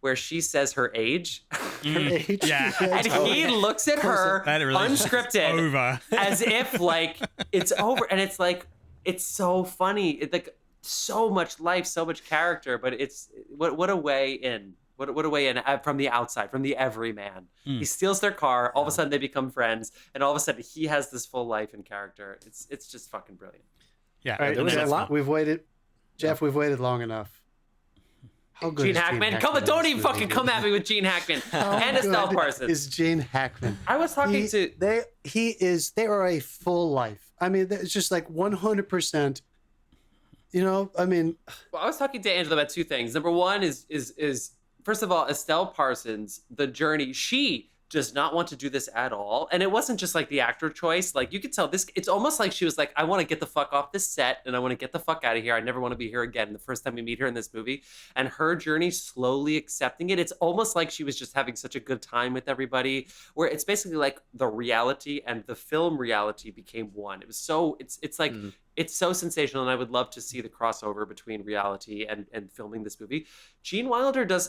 where she says her age. age. Yeah. And he looks at her That relationship's unscripted over. as if like it's over. And it's like, it's so funny. It's like so much life, so much character, but it's what a way in. What a way in from the outside, from the everyman. He steals their car. All of a sudden they become friends. And all of a sudden he has this full life and character. It's just fucking brilliant. Yeah. All right, There was a Jeff, lot. we've waited. Jeff, we've waited long enough. How good Gene is Hackman. in Don't this even movie, fucking dude? come at me with Gene Hackman How and Estelle good Parsons. Is Gene Hackman? I was talking to. They are a full life. I mean, it's just like 100%. I mean, Well, I was talking to Angela about two things. Number one is first of all, Estelle Parsons, the journey. She does not want to do this at all, and it wasn't just like the actor choice. Like you could tell this. It's almost like she was like, I want to get the fuck off this set, and I want to get the fuck out of here. I never want to be here again. The first time we meet her in this movie, and her journey slowly accepting it. It's almost like she was just having such a good time with everybody. Where it's basically like the reality and the film reality became one. It was so. It's like. It's so sensational, and I would love to see the crossover between reality and filming this movie. Gene Hackman does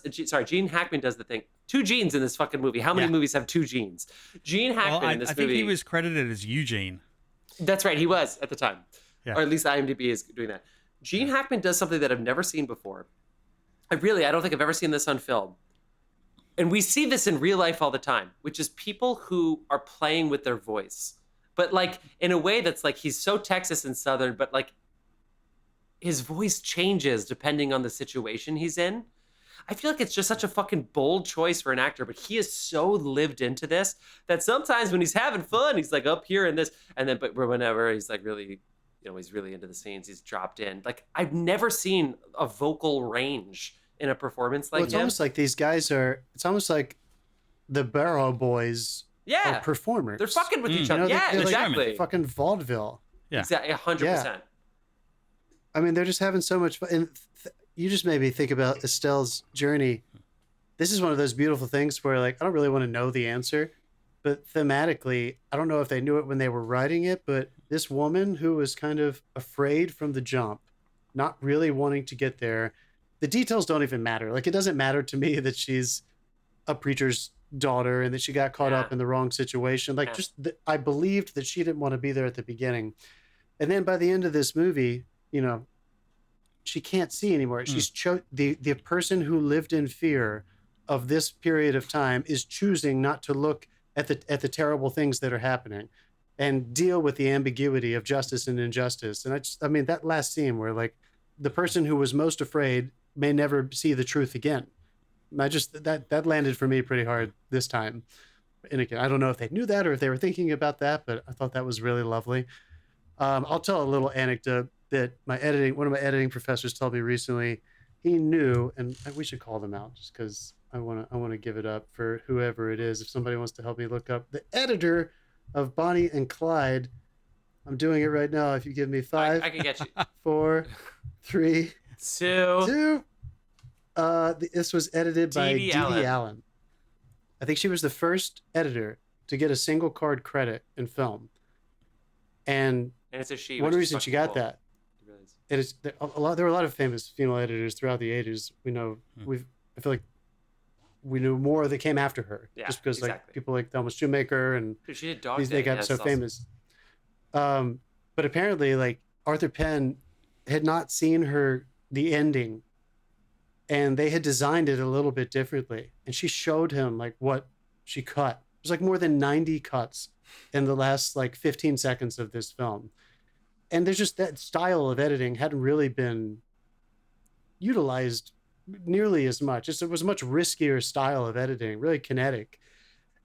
the thing. Two Genes in this fucking movie. How many movies have two Genes? Gene Hackman in this I think movie. he was credited as Eugene. That's right. He was at the time. Yeah. Or at least IMDb is doing that. Gene Hackman does something that I've never seen before. I don't think I've ever seen this on film. And we see this in real life all the time, which is people who are playing with their voice. But like in a way that's like he's so Texas and Southern, but like his voice changes depending on the situation he's in. I feel like it's just such a fucking bold choice for an actor, but he is so lived into this that sometimes when he's having fun, he's like up here in this, and then but whenever he's like really, he's really into the scenes, he's dropped in. Like I've never seen a vocal range in a performance like it's him. almost like these guys it's almost like the Barrow Boys are performers. They're fucking with each other. They're Exactly. Like fucking vaudeville. Yeah. Exactly. 100%. I mean, they're just having so much fun. And you just made me think about Estelle's journey. This is one of those beautiful things where, like, I don't really want to know the answer, but thematically, I don't know if they knew it when they were writing it, but this woman who was kind of afraid from the jump, not really wanting to get there, the details don't even matter. Like, it doesn't matter to me that she's a preacher's daughter and that she got caught up in the wrong situation. Like, I believed that she didn't want to be there at the beginning. And then by the end of this movie, she can't see anymore. She's the person who lived in fear of this period of time is choosing not to look at the terrible things that are happening and deal with the ambiguity of justice and injustice. And I mean, that last scene where like the person who was most afraid may never see the truth again. That landed for me pretty hard this time. And again, I don't know if they knew that or if they were thinking about that, but I thought that was really lovely. I'll tell a little anecdote that one of my editing professors told me recently. He knew, and we should call them out just because I want to give it up for whoever it is. If somebody wants to help me look up the editor of Bonnie and Clyde, I'm doing it right now. If you give me 5, I can get you. 4, 3, 2. This was edited by Dede Allen. I think she was the first editor to get a single card credit in film. And it's a she. One reason she got that. It is there were a lot of famous female editors throughout the ages. We know I feel like we knew more that came after her, just because like people like Thelma Shoemaker and she did Dog Day. They got so famous. But apparently, like Arthur Penn had not seen the ending, and they had designed it a little bit differently. And she showed him like what she cut. There's like more than 90 cuts in the last like 15 seconds of this film. And there's just that style of editing hadn't really been utilized nearly as much. It was a much riskier style of editing, really kinetic.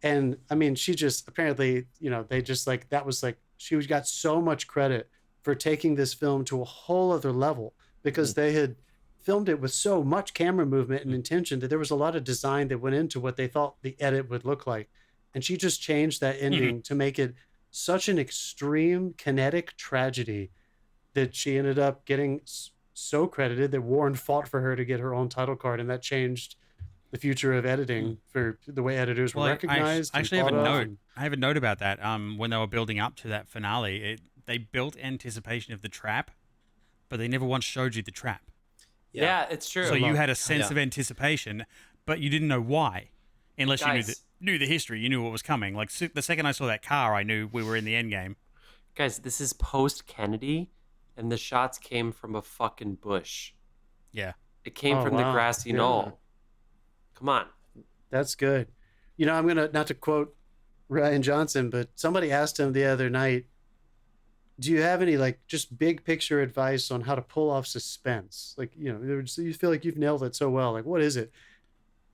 And I mean, she just apparently, they just like, that was like, she got so much credit for taking this film to a whole other level because they had filmed it with so much camera movement and intention that there was a lot of design that went into what they thought the edit would look like. And she just changed that ending to make it such an extreme kinetic tragedy that she ended up getting so credited that Warren fought for her to get her own title card, and that changed the future of editing for the way editors were recognized. I actually have a note. I have a note about that. When they were building up to that finale, they built anticipation of the trap, but they never once showed you the trap. Yeah, it's true. So you had a sense of anticipation, but you didn't know why, unless you knew the history. You knew what was coming. Like the second I saw that car, I knew we were in the end game. Guys, this is post Kennedy, and the shots came from a fucking bush. Yeah, it came from the grassy knoll. Come on, that's good. I'm gonna not to quote Rian Johnson, but somebody asked him the other night, "Do you have any like just big picture advice on how to pull off suspense? Like you feel like you've nailed it so well. Like what is it?"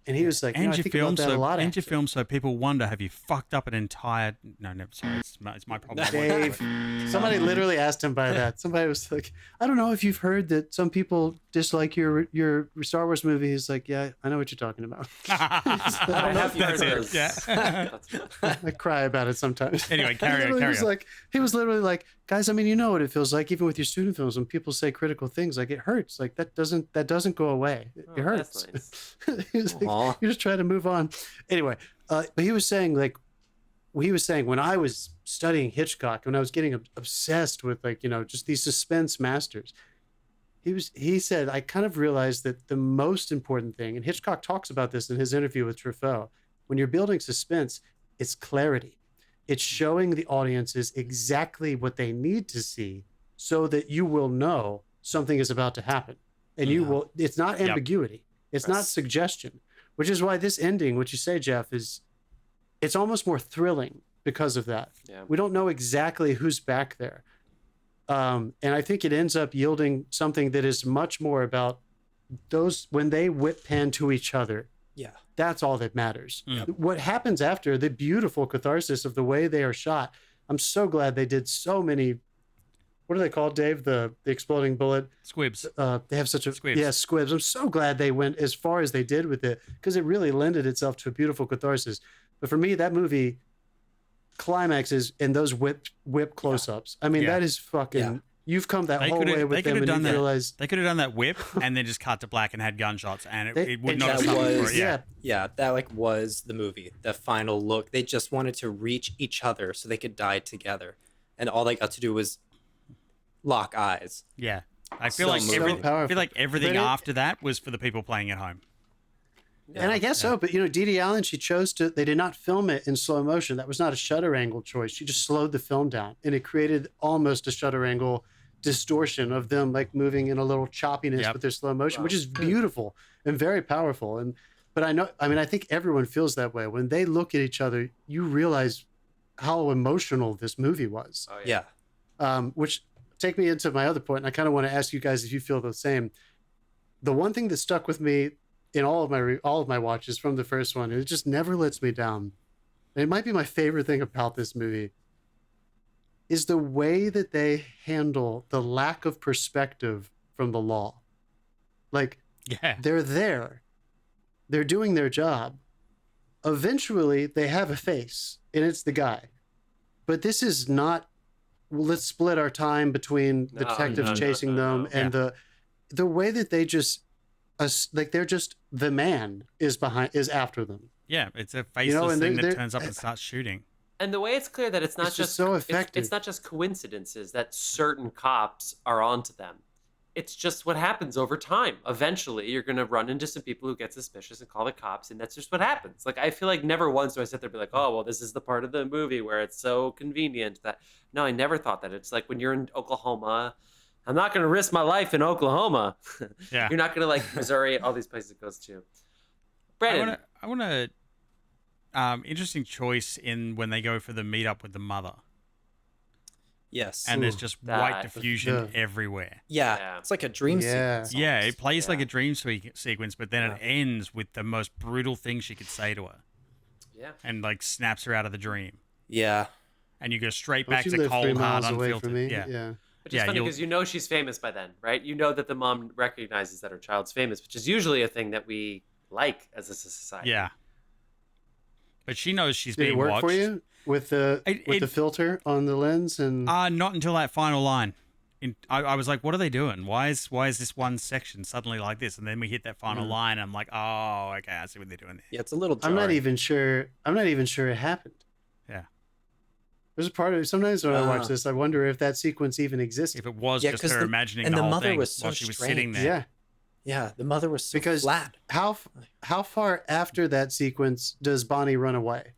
And he was like, I think about that a lot. And you film so people wonder, have you fucked up an entire... No, sorry, it's my problem. Dave, somebody literally asked him by that. Somebody was like, I don't know if you've heard that some people dislike your Star Wars movie. He's like, yeah, I know what you're talking about. I have heard those. Yeah. I cry about it sometimes. Anyway, carry on. He was literally like, guys, I mean, you know what it feels like, even with your student films, when people say critical things, like it hurts. Like that doesn't go away. It hurts. That's nice. You just try to move on. Anyway, but he was saying when I was studying Hitchcock, when I was getting obsessed with just these suspense masters, he said, I kind of realized that the most important thing, and Hitchcock talks about this in his interview with Truffaut, when you're building suspense, it's clarity. it's showing the audiences exactly what they need to see so that you will know something is about to happen. And you will, it's not ambiguity. It's not suggestion, which is why this ending, what you say, Jeff, it's almost more thrilling because of that. Yeah. We don't know exactly who's back there. And I think it ends up yielding something that is much more about those, when they whip Penn to each other. Yeah. That's all that matters. What happens after, the beautiful catharsis of the way they are shot. I'm so glad they did so many, what are they called, Dave? The exploding bullet? Squibs. They have such a, Squibs. yeah, squibs. I'm so glad they went as far as they did with it because it really lended itself to a beautiful catharsis. But for me, that movie climaxes in those whip close-ups. I mean, that is fucking, you've come that whole way with them and you realize. They could have done that whip and then just cut to black and had gunshots and it would not have that stopped was, for it. Yeah, that like was the movie, the final look. They just wanted to reach each other so they could die together. And all they got to do was lock eyes. Yeah. I feel So like everything after that was for the people playing at home. And I guess so, but Dede Allen, she chose to, they did not film it in slow motion. That was not a shutter angle choice. She just slowed the film down and it created almost a shutter angle distortion of them like moving in a little choppiness with their slow motion, which is beautiful and very powerful. But I think everyone feels that way. When they look at each other, you realize how emotional this movie was. Oh, yeah. Which take me into my other point, and I kind of want to ask you guys if you feel the same. The one thing that stuck with me in all of my watches from the first one, and it just never lets me down. And it might be my favorite thing about this movie, is the way that they handle the lack of perspective from the law. Like, they're there, they're doing their job. Eventually, they have a face, and it's the guy. But this is not, well, let's split our time between the detectives chasing them and the way that they just, like they're just, the man is after them. Yeah, it's a faceless thing that turns up and starts shooting. And the way it's clear that it's not just so effective. It's not just coincidences that certain cops are onto them. It's just what happens over time. Eventually, you're going to run into some people who get suspicious and call the cops, and that's just what happens. Like, I feel like never once do I sit there and be like, oh, well, this is the part of the movie where it's so convenient that... No, I never thought that. It's like when you're in Oklahoma, I'm not going to risk my life in Oklahoma. Yeah. You're not going to, like, Missouri, all these places it goes to. Brandon. I want to... interesting choice in when they go for the meetup with the mother. Yes. And there's just white diffusion everywhere. Yeah. It's like a dream sequence. Yeah, it plays like a dream sequence, but then it ends with the most brutal thing she could say to her. Yeah. And like snaps her out of the dream. Yeah. And you go straight back you to live cold, 3 hard, miles away unfiltered. from me. Yeah. Which is funny because she's famous by then, right? You know that the mom recognizes that her child's famous, which is usually a thing that we like as a society. Yeah. But she knows she's Did being it work watched. for you with the filter on the lens and not until that final line. I was like, what are they doing? Why is this one section suddenly like this? And then we hit that final line, and I'm like, oh, okay, I see what they're doing there. Yeah, it's a little jarring. I'm not even sure it happened. Yeah. There's a part of it. Sometimes when I watch this, I wonder if that sequence even existed. If it was just her imagining the whole thing while she was sitting there. Yeah. Yeah, the mother was so flat. How far after that sequence does Bonnie run away?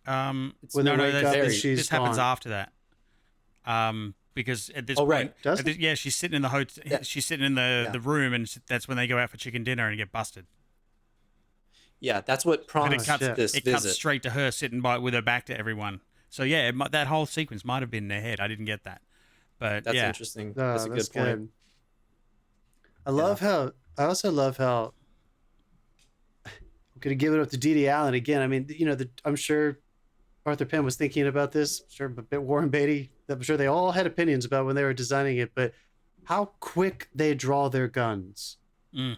When this happens after that. Because at this point, she's sitting in the hotel. Yeah. She's sitting in the room, and that's when they go out for chicken dinner and get busted. Yeah, that's what prompts this It visit. cuts straight to her sitting with her back to everyone. So yeah, that whole sequence might have been in their head. I didn't get that, but that's interesting. That's a good point. I also love how I'm going to give it up to Dede Allen again. I mean, I'm sure Arthur Penn was thinking about this. I'm sure Warren Beatty, I'm sure they all had opinions about when they were designing it, but how quick they draw their guns.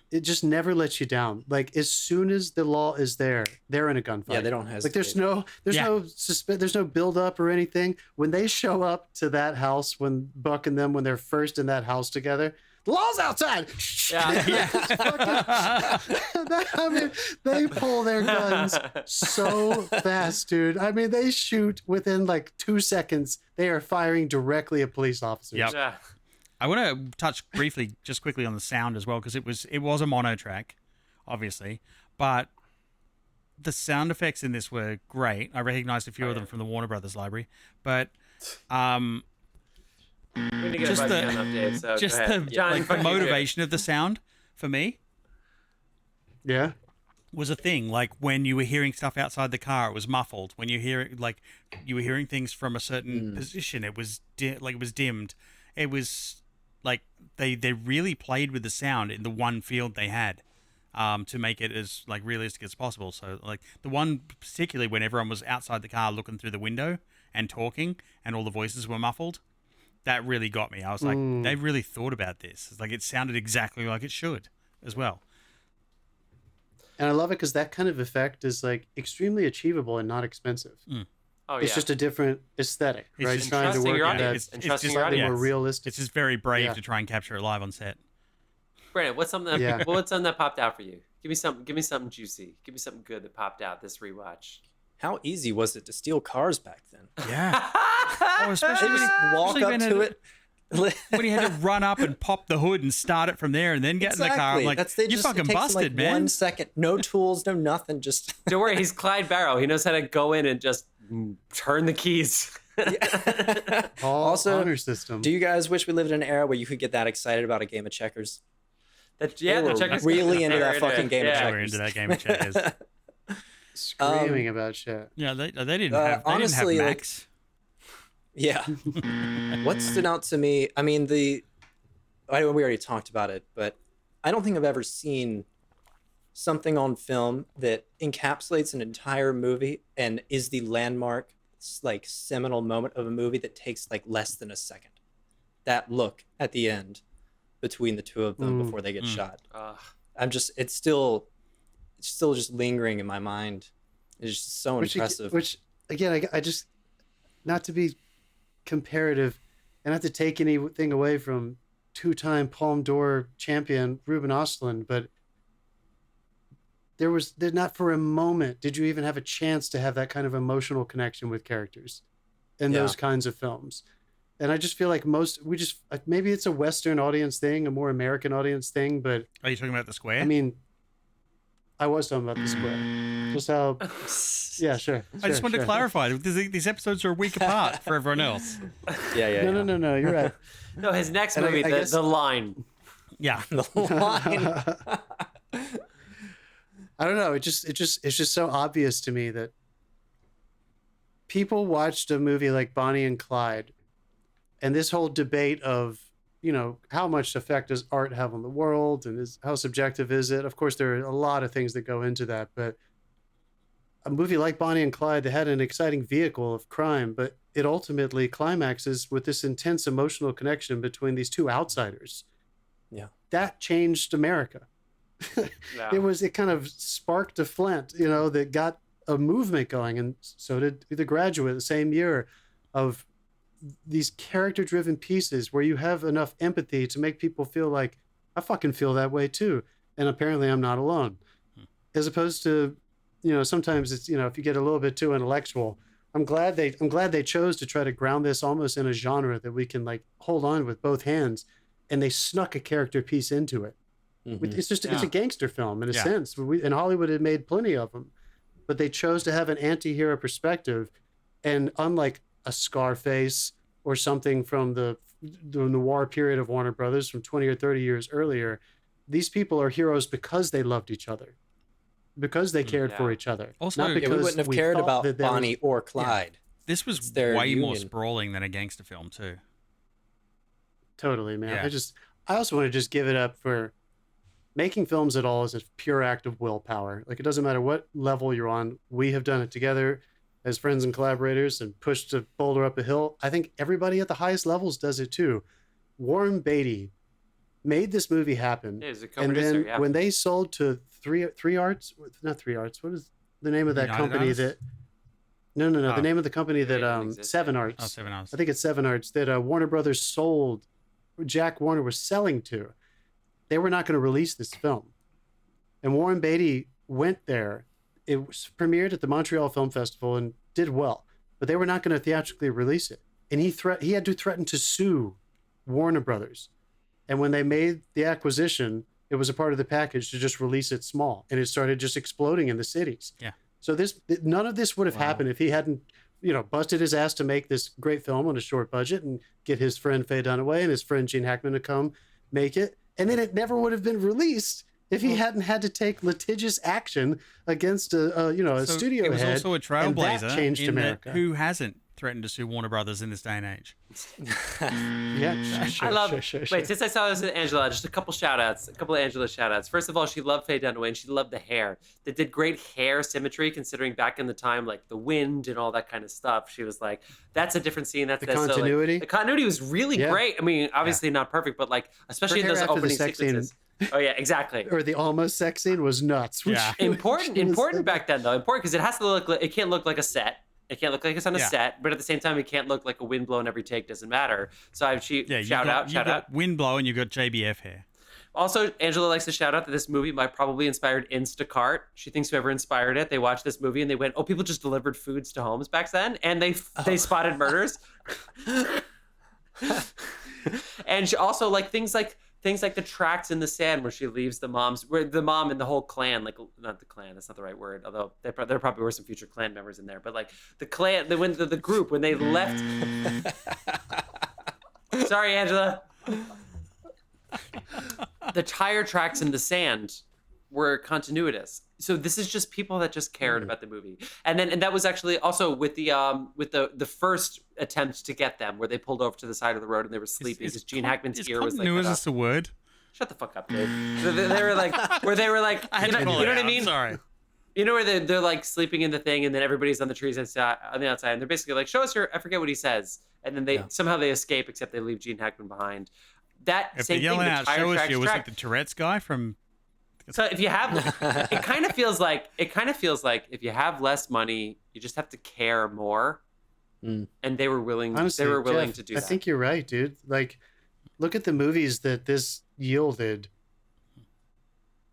It just never lets you down. Like as soon as the law is there, they're in a gunfight. Yeah, they don't hesitate. Like there's no build up or anything. When they show up to that house, when Buck and them, when they're first in that house together, the law's outside. I mean, they pull their guns so fast, dude. I mean, they shoot within like 2 seconds. They are firing directly at police officers. Yep. Yeah. I want to touch just quickly on the sound as well, because it was a mono track, obviously, but the sound effects in this were great. I recognized a few of them from the Warner Brothers library, but We need to get just a the budget update, so just go ahead. the John, like the fucking do it. motivation of the sound for me Yeah. was a thing. Like when you were hearing stuff outside the car, it was muffled. When you were hearing things from a certain position, it was it was dimmed. It was like they really played with the sound in the one field they had to make it as like realistic as possible. So like the one particularly when everyone was outside the car looking through the window and talking and all the voices were muffled, that really got me. I was like, they really thought about this. It's like it sounded exactly like it should as well. And I love it because that kind of effect is like extremely achievable and not expensive. Oh, It's yeah. just a different aesthetic, It's right? just Trying to trusting work your at that audience and trusting your slightly more audience. realistic. It's just very brave Yeah. to try and capture it live on set. Brandon, what's something Yeah. what's something that popped out for you? Give me something juicy. Give me something good that popped out this rewatch. How easy was it to steal cars back then? Yeah. Oh, especially They when just walk especially up when to it- it. when he had to run up and pop the hood and start it from there and then get in the car. I'm like, you fucking busted, man. 1 second, no tools, no nothing, just Don't worry, he's Clyde Barrow. He knows how to go in and just turn the keys. All Also, honor system. Do you guys wish we lived in an era where you could get that excited about a game of checkers? The They were checkers really into that fucking game of yeah. They were into that game of checkers. Screaming about shit. Yeah, they didn't have honestly, like, Max. Yeah. What stood out to me? I mean, I know we already talked about it, but I don't think I've ever seen something on film that encapsulates an entire movie and is the landmark, like seminal moment of a movie that takes like less than a second. That look at the end between the two of them before they get shot. It's still just lingering in my mind. It's just so impressive. Which again, I just, not to be comparative and not to take anything away from two-time Palme d'Or champion Ruben Östlund, but there not for a moment did you even have a chance to have that kind of emotional connection with characters in those kinds of films. And I just feel like maybe it's a Western audience thing, a more American audience thing, but Are you talking about The Square? I mean, I was talking about The Square. Just how, yeah, sure. I just wanted to clarify. These episodes are a week apart for everyone else. Yeah. No, you're right. No, his next And movie, I guess- the Line. Yeah. The line. I don't know. It's just so obvious to me that people watched a movie like Bonnie and Clyde, and this whole debate of, how much effect does art have on the world, and how subjective is it? Of course, there are a lot of things that go into that, but a movie like Bonnie and Clyde that had an exciting vehicle of crime, but it ultimately climaxes with this intense emotional connection between these two outsiders. Yeah. That changed America. Yeah. It kind of sparked a flint, that got a movement going. And so did The Graduate the same year, of these character-driven pieces where you have enough empathy to make people feel like, I fucking feel that way too. And apparently I'm not alone. As opposed to, sometimes it's, if you get a little bit too intellectual. I'm glad they chose to try to ground this almost in a genre that we can like hold on with both hands. And they snuck a character piece into it. It's just it's a gangster film in a sense. In Hollywood had made plenty of them, but they chose to have an anti-hero perspective. And unlike a Scarface or something from the noir period of Warner Brothers from 20 or 30 years earlier, these people are heroes because they loved each other, because they cared for each other. Also, not yeah, we because wouldn't have we cared thought about that there was- Bonnie or Clyde. This was It's their way more union. sprawling than a gangster film, too. Totally, man. Yeah. I also want to just give it up for making films at all is a pure act of willpower. Like, it doesn't matter what level you're on. We have done it together as friends and collaborators and pushed a boulder up a hill. I think everybody at the highest levels does it too. Warren Beatty made this movie happen. Yeah, he's a And co-producer, then when they sold to Three Arts, not Three Arts, what is the name of that United company Artists? that? No. Oh. The name of the company They don't that exist Seven yet. Arts. Oh, 7 hours. I think it's Seven Arts that Warner Brothers sold. Jack Warner was selling to. They were not going to release this film, and Warren Beatty went there. It was premiered at the Montreal Film Festival and did well, but they were not going to theatrically release it. And he had to threaten to sue Warner Brothers. And when they made the acquisition, it was a part of the package to just release it small, and it started just exploding in the cities. Yeah. So none of this would have Wow. happened if he hadn't, busted his ass to make this great film on a short budget and get his friend Faye Dunaway and his friend Gene Hackman to come make it. And then it never would have been released if he hadn't had to take litigious action against a studio He was head. also a and trailblazer that changed in that America. who hasn't threatened to sue Warner Brothers in this day and age? Yeah, sure, I love. sure. Wait, since I saw this with Angela, just a couple of Angela shout outs. First of all, she loved Faye Dunaway and she loved the hair. They did great hair symmetry considering back in the time, like the wind and all that kind of stuff. She was like, that's a different scene. That's The that's continuity? So, like, the continuity was really Yeah. great. I mean, obviously not perfect, but like, especially in Her those hair after the opening sex scene. sequences. Oh yeah, exactly. Or the almost sex scene was nuts. which- Yeah. Important back then though. Important because it has to look like, it can't look like a set. It can't look like it's on a Yeah. set, but at the same time, it can't look like a wind blowing every take. Doesn't matter. So You've shout out. got wind blow and you've got JBF hair. Also, Angela likes to shout out that this movie might probably inspired Instacart. She thinks whoever inspired it, they watched this movie and they went, "Oh, people just delivered foods to homes back then," and they spotted murders. And she also like things like the tracks in the sand where she leaves where the mom and the whole clan, like not the clan, that's not the right word, although there probably were some future clan members in there, but like the clan, the group when they left. Sorry, Angela. The tire tracks in the sand were continuitous. So this is just people that just cared about the movie. And that was actually also with the first attempt to get them where they pulled over to the side of the road and they were sleeping because Gene Hackman's ear was like, Is this a word? shut the fuck up, dude. They were like, I had to call you know it what I out. mean? I'm sorry. You know where they're like sleeping in the thing and then everybody's on the trees outside, on the outside and they're basically like, show us I forget what he says. And then somehow they escape except they leave Gene Hackman behind. That If same they're thing, yelling the out, tire show us tracks you, was track. it the Tourette's guy from... So if you have, it kind of feels like if you have less money, you just have to care more. And they were willing. Honestly, they were willing Jeff, to do I that. think you're right, dude. Like, look at the movies that this yielded.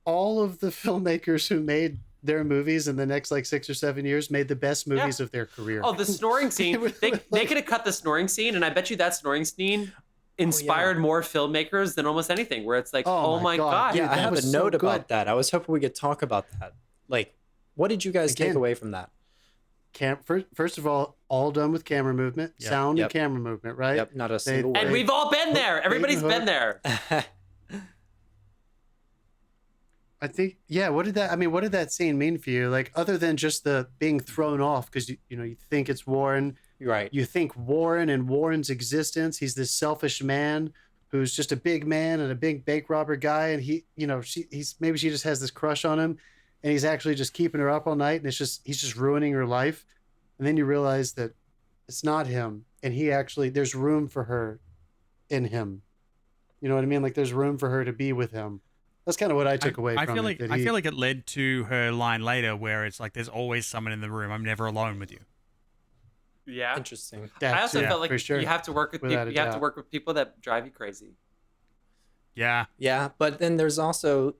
All of the filmmakers who made their movies in the next like 6 or 7 years made the best movies of their career. Oh, the snoring scene. were They like- could have cut the snoring scene, and I bet you that snoring scene inspired more filmmakers than almost anything. Where it's like, Oh oh my my God. god, Dude, Yeah, I that have a was so note good. about that. I was hoping we could talk about that. Like, what did you guys take Again, away from that? First of all done with camera movement, Yep. sound Yep. and camera movement, right? Yep, not a single They- and word. we've all been there. Everybody's been there. I think, yeah. What did that scene mean for you? Like, other than just the being thrown off because you think it's Warren, Right. you think Warren and Warren's existence. He's this selfish man who's just a big man and a big bank robber guy, and she just has this crush on him, and he's actually just keeping her up all night, and he's just ruining her life. And then you realize that it's not him, and there's room for her in him. You know what I mean? Like, there's room for her to be with him. That's kind of what I took away I from feel it. like I feel like it led to her line later where it's like, "There's always someone in the room. I'm never alone with you." Yeah. Interesting. I also felt like for sure. you have to work with Without people. a You have to doubt. work with people that drive you crazy. Yeah. Yeah, but then there's also,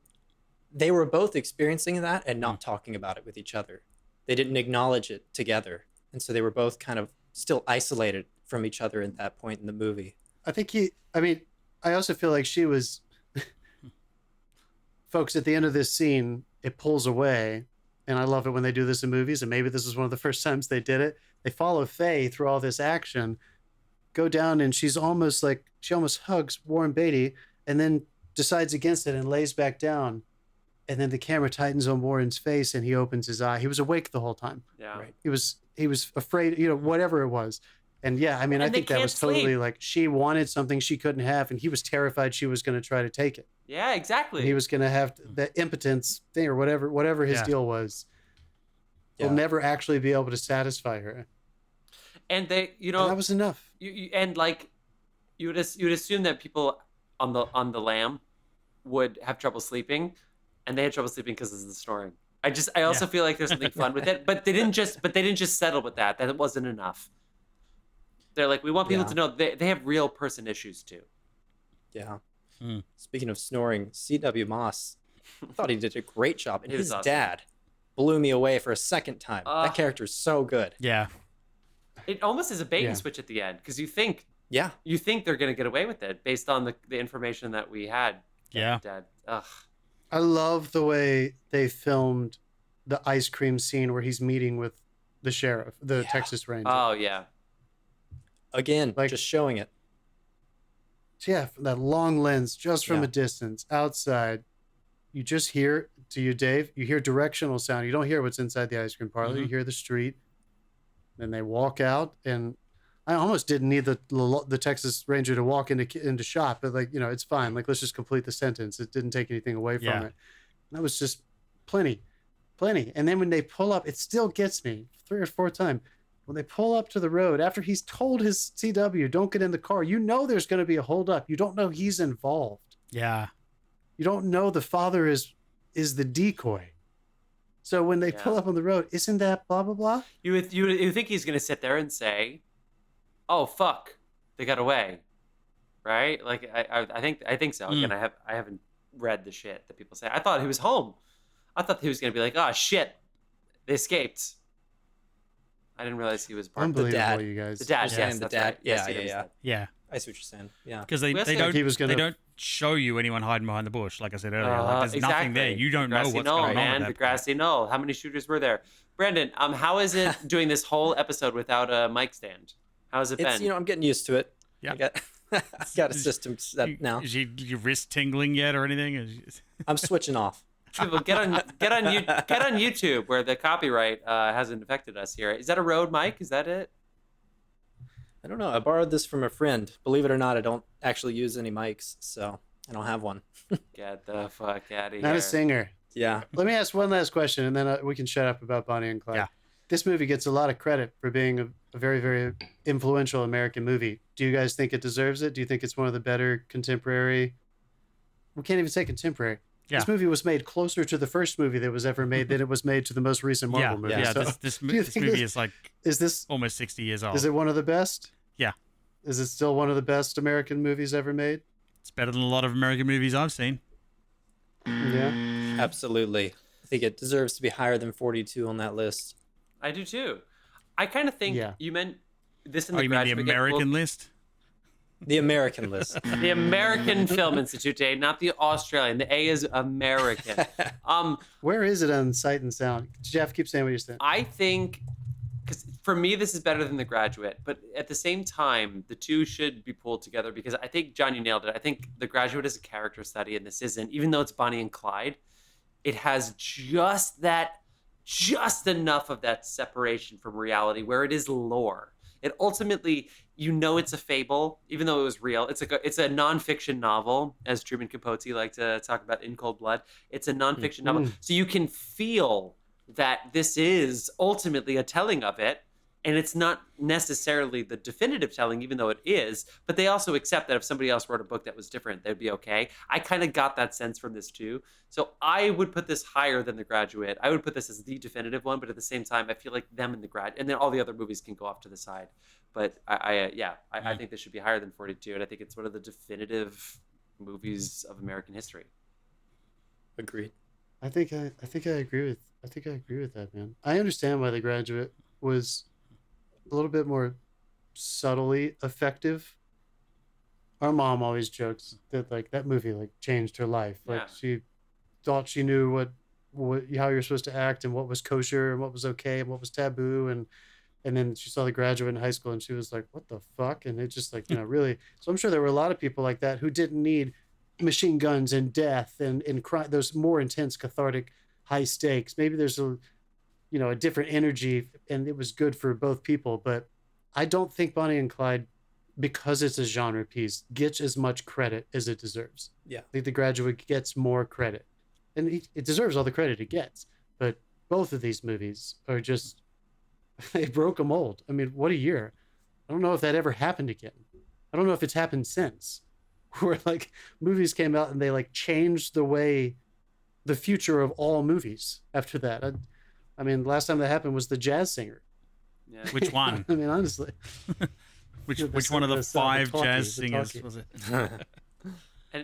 they were both experiencing that and not talking about it with each other. They didn't acknowledge it together. And so they were both kind of still isolated from each other at that point in the movie. I also feel like she was, folks, at the end of this scene, it pulls away. And I love it when they do this in movies. And maybe this is one of the first times they did it. They follow Faye through all this action, go down, and she almost hugs Warren Beatty and then decides against it and lays back down. And then the camera tightens on Warren's face and he opens his eye. He was awake the whole time. Yeah. Right. He was afraid, whatever it was. And yeah, I And they think that can't was totally sleep. like she wanted something she couldn't have, and he was terrified she was going to try to take it. Yeah. Exactly. And he was going to have the impotence thing or whatever his Yeah. deal was. Yeah. He'll never actually be able to satisfy her. and they, And that was enough. and like you would assume that people on the lam would have trouble sleeping, and they had trouble sleeping because of the snoring. I also feel like there's something fun with it, but they didn't just settle with that. That it wasn't enough. They're like, we want people Yeah. to know they have real person issues too. Yeah. Hmm. Speaking of snoring, C.W. Moss, I thought he did a great job. And He was his awesome. dad blew me away for a second time. Ah. That character's so good. Yeah. It almost is a bait Yeah. and switch at the end because you think Yeah. they're gonna get away with it based on the information that we had. Yeah. Dad. Ugh. I love the way they filmed the ice cream scene where he's meeting with the sheriff, the Texas Ranger. Oh yeah. Again, Like- just showing it. Yeah, that long lens, just from a distance, outside. You just hear, to you, Dave, you hear directional sound. You don't hear what's inside the ice cream parlor. You hear the street. Then they walk out, and I almost didn't need the Texas Ranger to walk into shop, but like, it's fine. Like, let's just complete the sentence. It didn't take anything away from it. That was just plenty. And then when they pull up, it still gets me 3 or 4 times. When they pull up to the road, after he's told his CW, don't get in the car, there's going to be a holdup. You don't know he's involved. Yeah. You don't know the father is the decoy. So when they pull up on the road, isn't that blah, blah, blah? You think he's going to sit there and say, oh, fuck, they got away. Right? Like, I think so. Again, I haven't read the shit that people say. I thought he was home. I thought he was going to be like, oh, shit, they escaped. I didn't realize he was part of the Unbelievable, dad. you guys. The dad, Yeah, yes, the that's dad. right. Yes, Yeah. Yeah. I see what you're saying. Yeah. Because they We also- don't He was gonna- they don't show you anyone hiding behind the bush, like I said earlier. Like, there's nothing there. Exactly. You don't know Grassy what's knoll, going on. man. At that The point. grassy knoll. How many shooters were there? Brandon, how is it doing this whole episode without a mic stand? How has it It's, been? I'm getting used to it. Yeah. I've got a system set now. Is your wrist tingling yet or anything? I'm switching off. People, get on YouTube where the copyright hasn't affected us here. Is that a Rode mic? Is that it? I don't know. I borrowed this from a friend. Believe it or not, I don't actually use any mics, so I don't have one. Get the fuck out of here. Not a singer. Yeah. Let me ask one last question, and then we can shut up about Bonnie and Clyde. Yeah. This movie gets a lot of credit for being a very, very influential American movie. Do you guys think it deserves it? Do you think it's one of the better contemporary? We can't even say contemporary. Yeah. This movie was made closer to the first movie that was ever made than it was made to the most recent Marvel movie. Yeah. So, This do you movie think is like is this almost 60 years old. is it one of the best? Yeah. Is it still one of the best American movies ever made? It's better than a lot of American movies I've seen. Yeah. Absolutely. I think it deserves to be higher than 42 on that list. I do too. I kind of think Yeah. you meant this in Oh, the you mean the graduate. American list? The American list. The American Film Institute, Dave, not the Australian. The A is American. Where is it on Sight and Sound? Jeff, keep saying what you're saying. I think, because for me, this is better than The Graduate, but at the same time, the two should be pulled together because I think, John, you nailed it. I think The Graduate is a character study, and this isn't. Even though it's Bonnie and Clyde, it has just enough of that separation from reality where it is lore. It ultimately, it's a fable, even though it was real. It's a nonfiction novel, as Truman Capote liked to talk about in Cold Blood. It's a nonfiction novel. So you can feel that this is ultimately a telling of it, and it's not necessarily the definitive telling, even though it is, but they also accept that if somebody else wrote a book that was different, they'd be okay. I kind of got that sense from this too. So I would put this higher than The Graduate. I would put this as the definitive one, but at the same time, I feel like them and The Graduate, and then all the other movies can go off to the side. But I think this should be higher than 42, and I think it's one of the definitive movies of American history. Agreed. I think I agree with that, man. I understand why The Graduate was a little bit more subtly effective. Our mom always jokes that like that movie like changed her life. Like she thought she knew what how you're supposed to act and what was kosher and what was okay and what was taboo, and then she saw The Graduate in high school and she was like, what the fuck? And it just like, really. So I'm sure there were a lot of people like that who didn't need machine guns and death and those more intense, cathartic, high stakes. Maybe there's a different energy, and it was good for both people. But I don't think Bonnie and Clyde, because it's a genre piece, gets as much credit as it deserves. Yeah. I think The Graduate gets more credit, and it deserves all the credit it gets. But both of these movies are just, they broke a mold. I mean, what a year. I don't know if that ever happened again. I don't know if it's happened since, where like movies came out and they like changed the future of all movies after that. I mean, last time that happened was The Jazz Singer. Yeah. Which one? I mean, honestly. Which one of the five jazz singers was it?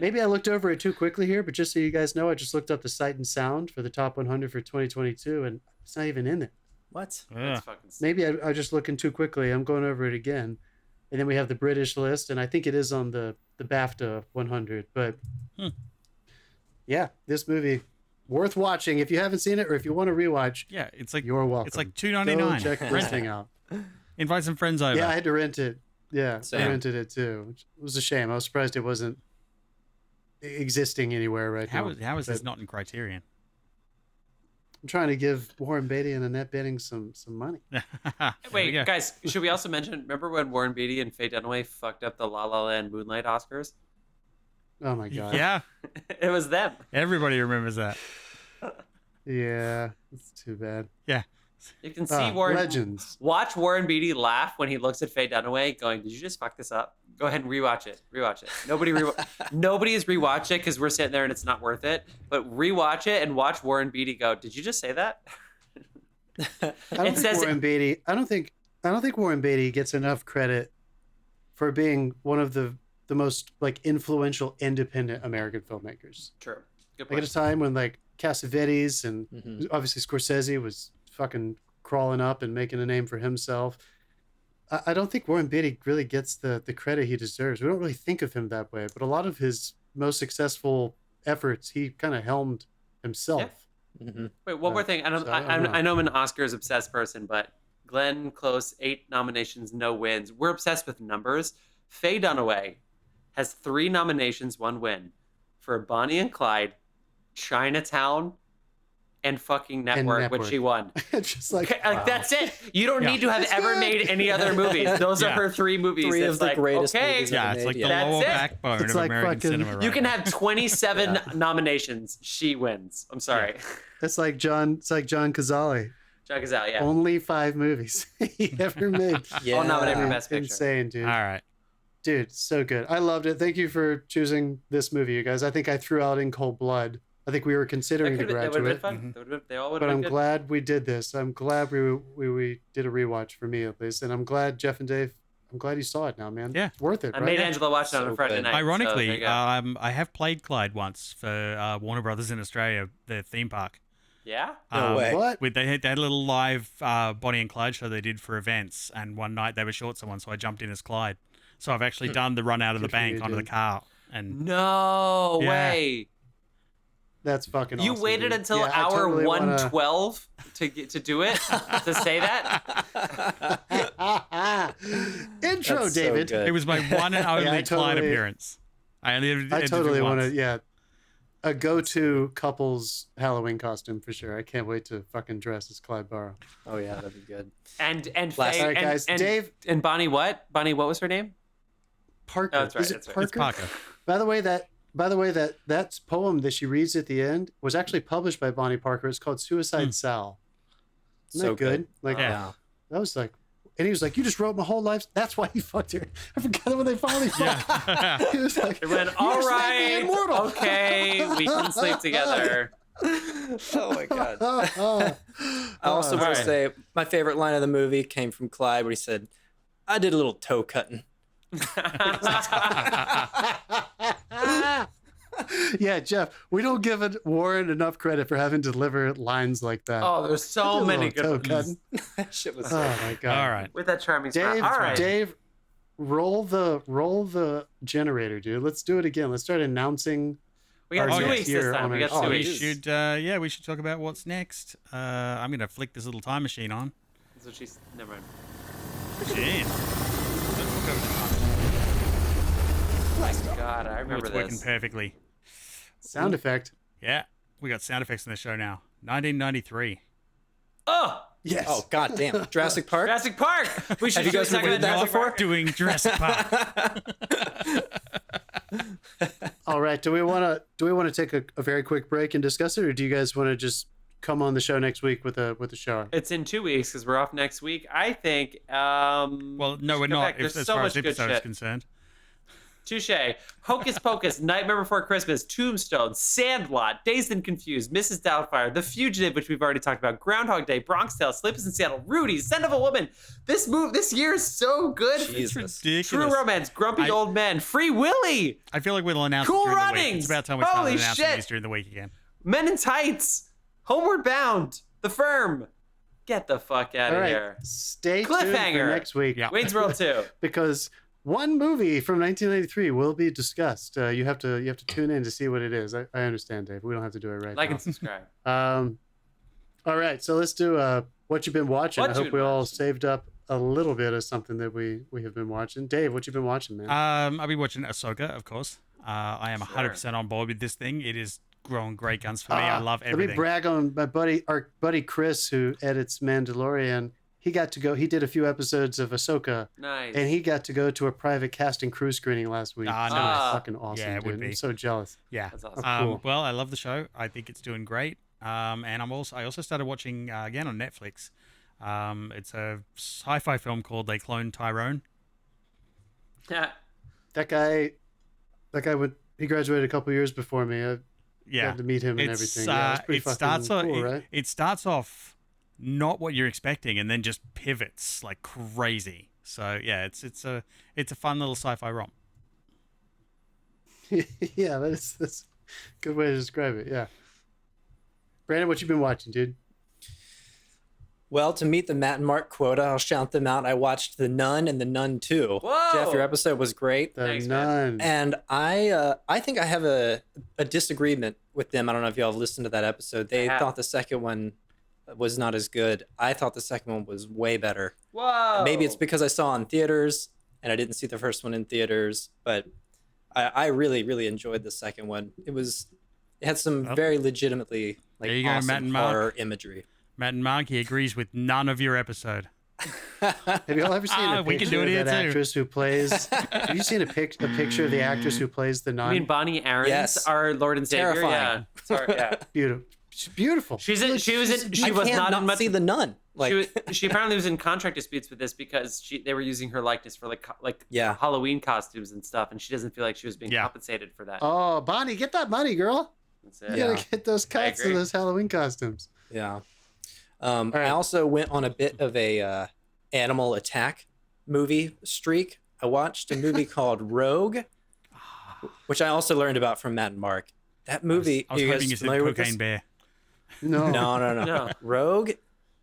Maybe I looked over it too quickly here, but just so you guys know, I just looked up the Sight and Sound for the top 100 for 2022, and it's not even in there. What? That's fucking sick. Maybe I just looking too quickly. I'm going over it again. And then we have the British list, and I think it is on the BAFTA 100. But yeah, this movie worth watching if you haven't seen it, or if you want to rewatch. Yeah, it's like You're welcome. It's like Go $2.99. check this thing out. Invite some friends over. Yeah, I had to rent it. Yeah, Same. I rented it too. Which was a shame. I was surprised it wasn't existing anywhere right now. How is this But not in Criterion? I'm trying to give Warren Beatty and Annette Bening some money. There we Wait, go. guys, should we also mention? Remember when Warren Beatty and Faye Dunaway fucked up the La La Land Moonlight Oscars? Oh my god. Yeah, It was them. everybody remembers that. Yeah, it's too bad. Yeah. You can see Warren. Legends. Watch Warren Beatty laugh when he looks at Faye Dunaway, going, "Did you just fuck this up?" Go ahead and rewatch it. Rewatch it. Nobody has rewatched it because we're sitting there and it's not worth it. But rewatch it and watch Warren Beatty go, "Did you just say that?" I don't think Warren Beatty. I don't think Warren Beatty gets enough credit for being one of the most like influential independent American filmmakers. True. Good Like at point. a time when like Cassavetes and Mhm. obviously Scorsese was fucking crawling up and making a name for himself. I don't think Warren Beatty really gets the credit he deserves. We don't really think of him that way, but a lot of his most successful efforts, he kind of helmed himself. Mhm. Wait, one more thing. I know, So I don't know. I know I'm an Oscars obsessed person, but Glenn Close, 8 nominations, no wins. We're obsessed with numbers. Faye Dunaway has 3 nominations, 1 win for Bonnie and Clyde, Chinatown, and fucking Network, which Network. she won. It's just like, Okay, like, that's it. You don't Yeah. need to have That's ever good. made any other movies. Those are Yeah. her 3 movies. 3 It's of the like, greatest okay, movies Yeah, ever it's made. like the That's lower it. backbone It's of like American fucking- cinema. Right You can now. have 27 Yeah. nominations. She wins. I'm sorry. it's like John Cazale. Check us out. Yeah. Only 5 movies he ever made. Yeah. All nominated for Best Picture. Insane, dude. All right. Dude, so good. I loved it. Thank you for choosing this movie, you guys. I think I threw out In Cold Blood. I think we were considering The That would have been Graduate, fun. Mhm. That would've- They all would but have I'm been good. glad we did this. I'm glad we did a rewatch for me at least, and I'm glad Jeff and Dave. I'm glad you saw it now, man. Yeah. It's worth it. I right? made Angela watch it on So a Friday good. night. so there Ironically, you go. I have played Clyde once for Warner Brothers in Australia, the theme park. Yeah. No way. What? They had a little live Bonnie and Clyde show they did for events, and one night they were short someone, so I jumped in as Clyde. So I've actually done the run out of the Good for bank you, onto the dude. car, and No Yeah. way. That's fucking. You awesome, waited dude. until Yeah, I hour totally wanna- 112 to do it to say that. Intro, That's so David. good. it was my one and only I Clyde totally- appearance. I only did I it totally want once. to. Yeah, a go-to couples Halloween costume for sure. I can't wait to fucking dress as Clyde Barrow. Oh yeah, that'd be good. And Last- Faye, All right, and, guys. and, Dave and Bonnie what? Bonnie what was her name? Parker. Oh, that's right, Is it that's right. Parker? It's Parker. By the way, that poem that she reads at the end was actually published by Bonnie Parker. It's called Suicide Sal. Isn't So that good? good. Like Yeah. that was like, and he was like, "You just wrote my whole life. That's why he fucked her." I forgot when they finally fucked. Yeah. He was like, It went, "You all just made me right, immortal." okay, we can sleep together. Oh my god. I I also want Alright. to say my favorite line of the movie came from Clyde, where he said, "I did a little toe cutting." Yeah, Jeff, we don't give Warren enough credit for having to deliver lines like that. Oh, there's so many good Toe ones. cutting. That shit was. Oh my god! All right. With that charming smile. Dave, All right. Dave, roll the generator, dude. Let's do it again. Let's start announcing. We got Oh, 2 yeah. weeks Here this time. on We our got show. 2 We weeks. should, we should talk about what's next. I'm gonna flick this little time machine on. So she's never mind. Jeez. God, I remember It's working this. perfectly. Sound effect. Yeah, we got sound effects in the show now. 1993. Oh, Yes. Oh god damn! Jurassic Park. Jurassic Park. We should Have you guys talk recorded about that Jurassic before? Park. Doing Jurassic Park. All right. Do we want to take a very quick break and discuss it, or do you guys want to just come on the show next week with a show? It's in 2 weeks because we're off next week. I think. Well, no, we're go not. back. There's As so far much as good episode is shit. concerned. Touche. Hocus Pocus, Nightmare Before Christmas, Tombstone, Sandlot, Dazed and Confused, Mrs. Doubtfire, The Fugitive, which we've already talked about, Groundhog Day, Bronx Tale, Sleepless in Seattle, Rudy, Scent of a Woman. This year is so good. It's Jesus. ridiculous. True Romance, Grumpy I- Old Men, Free Willy, I feel like we'll announce Cool it during the week. Runnings! It's about time we start Holy announcing shit! these during the week again. Men in Tights, Homeward Bound, The Firm. Get the fuck out All of right. here. Stay tuned for Cliffhanger. next week Yeah. Wayne's World 2. because one movie from 1993 will be discussed. You have to tune in to see what it is. I understand, Dave. We don't have to do it right Like now. and subscribe. All right, so let's do what you've been watching. What I you hope been we all watching? saved up a little bit of something that we have been watching. Dave, what you been watching, man? I'll be watching Ahsoka, of course. I am 100% on board with this thing. It is growing great guns for me. I love everything. Let me brag on our buddy Chris, who edits Mandalorian. He got to go. He did a few episodes of Ahsoka, Nice. and he got to go to a private cast and crew screening last week. Ah, So nice. it's fucking awesome, Yeah, it would dude. be. I'm so jealous. Yeah. That's awesome. Cool. Well, I love the show. I think it's doing great. And I also started watching again on Netflix. It's a sci-fi film called They Cloned Tyrone. Yeah. That guy he graduated a couple years before me. I got to meet him and everything. Yeah, it's pretty it fucking starts off, cool, right? it starts off not what you're expecting, and then just pivots like crazy. So yeah, it's a fun little sci-fi romp. Yeah, that's a good way to describe it. Yeah. Brandon, what you been watching, dude? Well, to meet the Matt and Mark quota, I'll shout them out. I watched The Nun and The Nun 2. Whoa! Jeff, your episode was great. The Thanks, man. Nun. And I think I have a disagreement with them. I don't know if y'all have listened to that episode. They I have. thought the second one was not as good. I thought the second one was way better. Whoa. Maybe it's because I saw it in theaters and I didn't see the first one in theaters, but I really, really enjoyed the second one. It had some Well, very legitimately there you go, awesome Matt and Mark. horror imagery. Matt and Mark, he agrees with none of your episode. Have you all ever seen a we can picture do it of here that too. actress who plays? Have you seen a picture of the actress who plays the I nun? mean, Bonnie Aarons, Yes. our Lord and Savior. Terrifying. Yeah. Sorry, yeah. Beautiful. She's beautiful. She was I not can't in much. see the Nun. Like, She apparently was in contract disputes with this because they were using her likeness for like Yeah. Halloween costumes and stuff, and she doesn't feel like she was being Yeah. compensated for that. Oh, Bonnie, get that money, girl. That's it. You Yeah. gotta get those cuts agree. and those Halloween costumes. yeah. right. I also went on a bit of a animal attack movie streak. I watched a movie called Rogue, which I also learned about from Matt and Mark. That movie, I was are you hoping guys you said familiar with Cocaine this? Bear. No. No. No. Rogue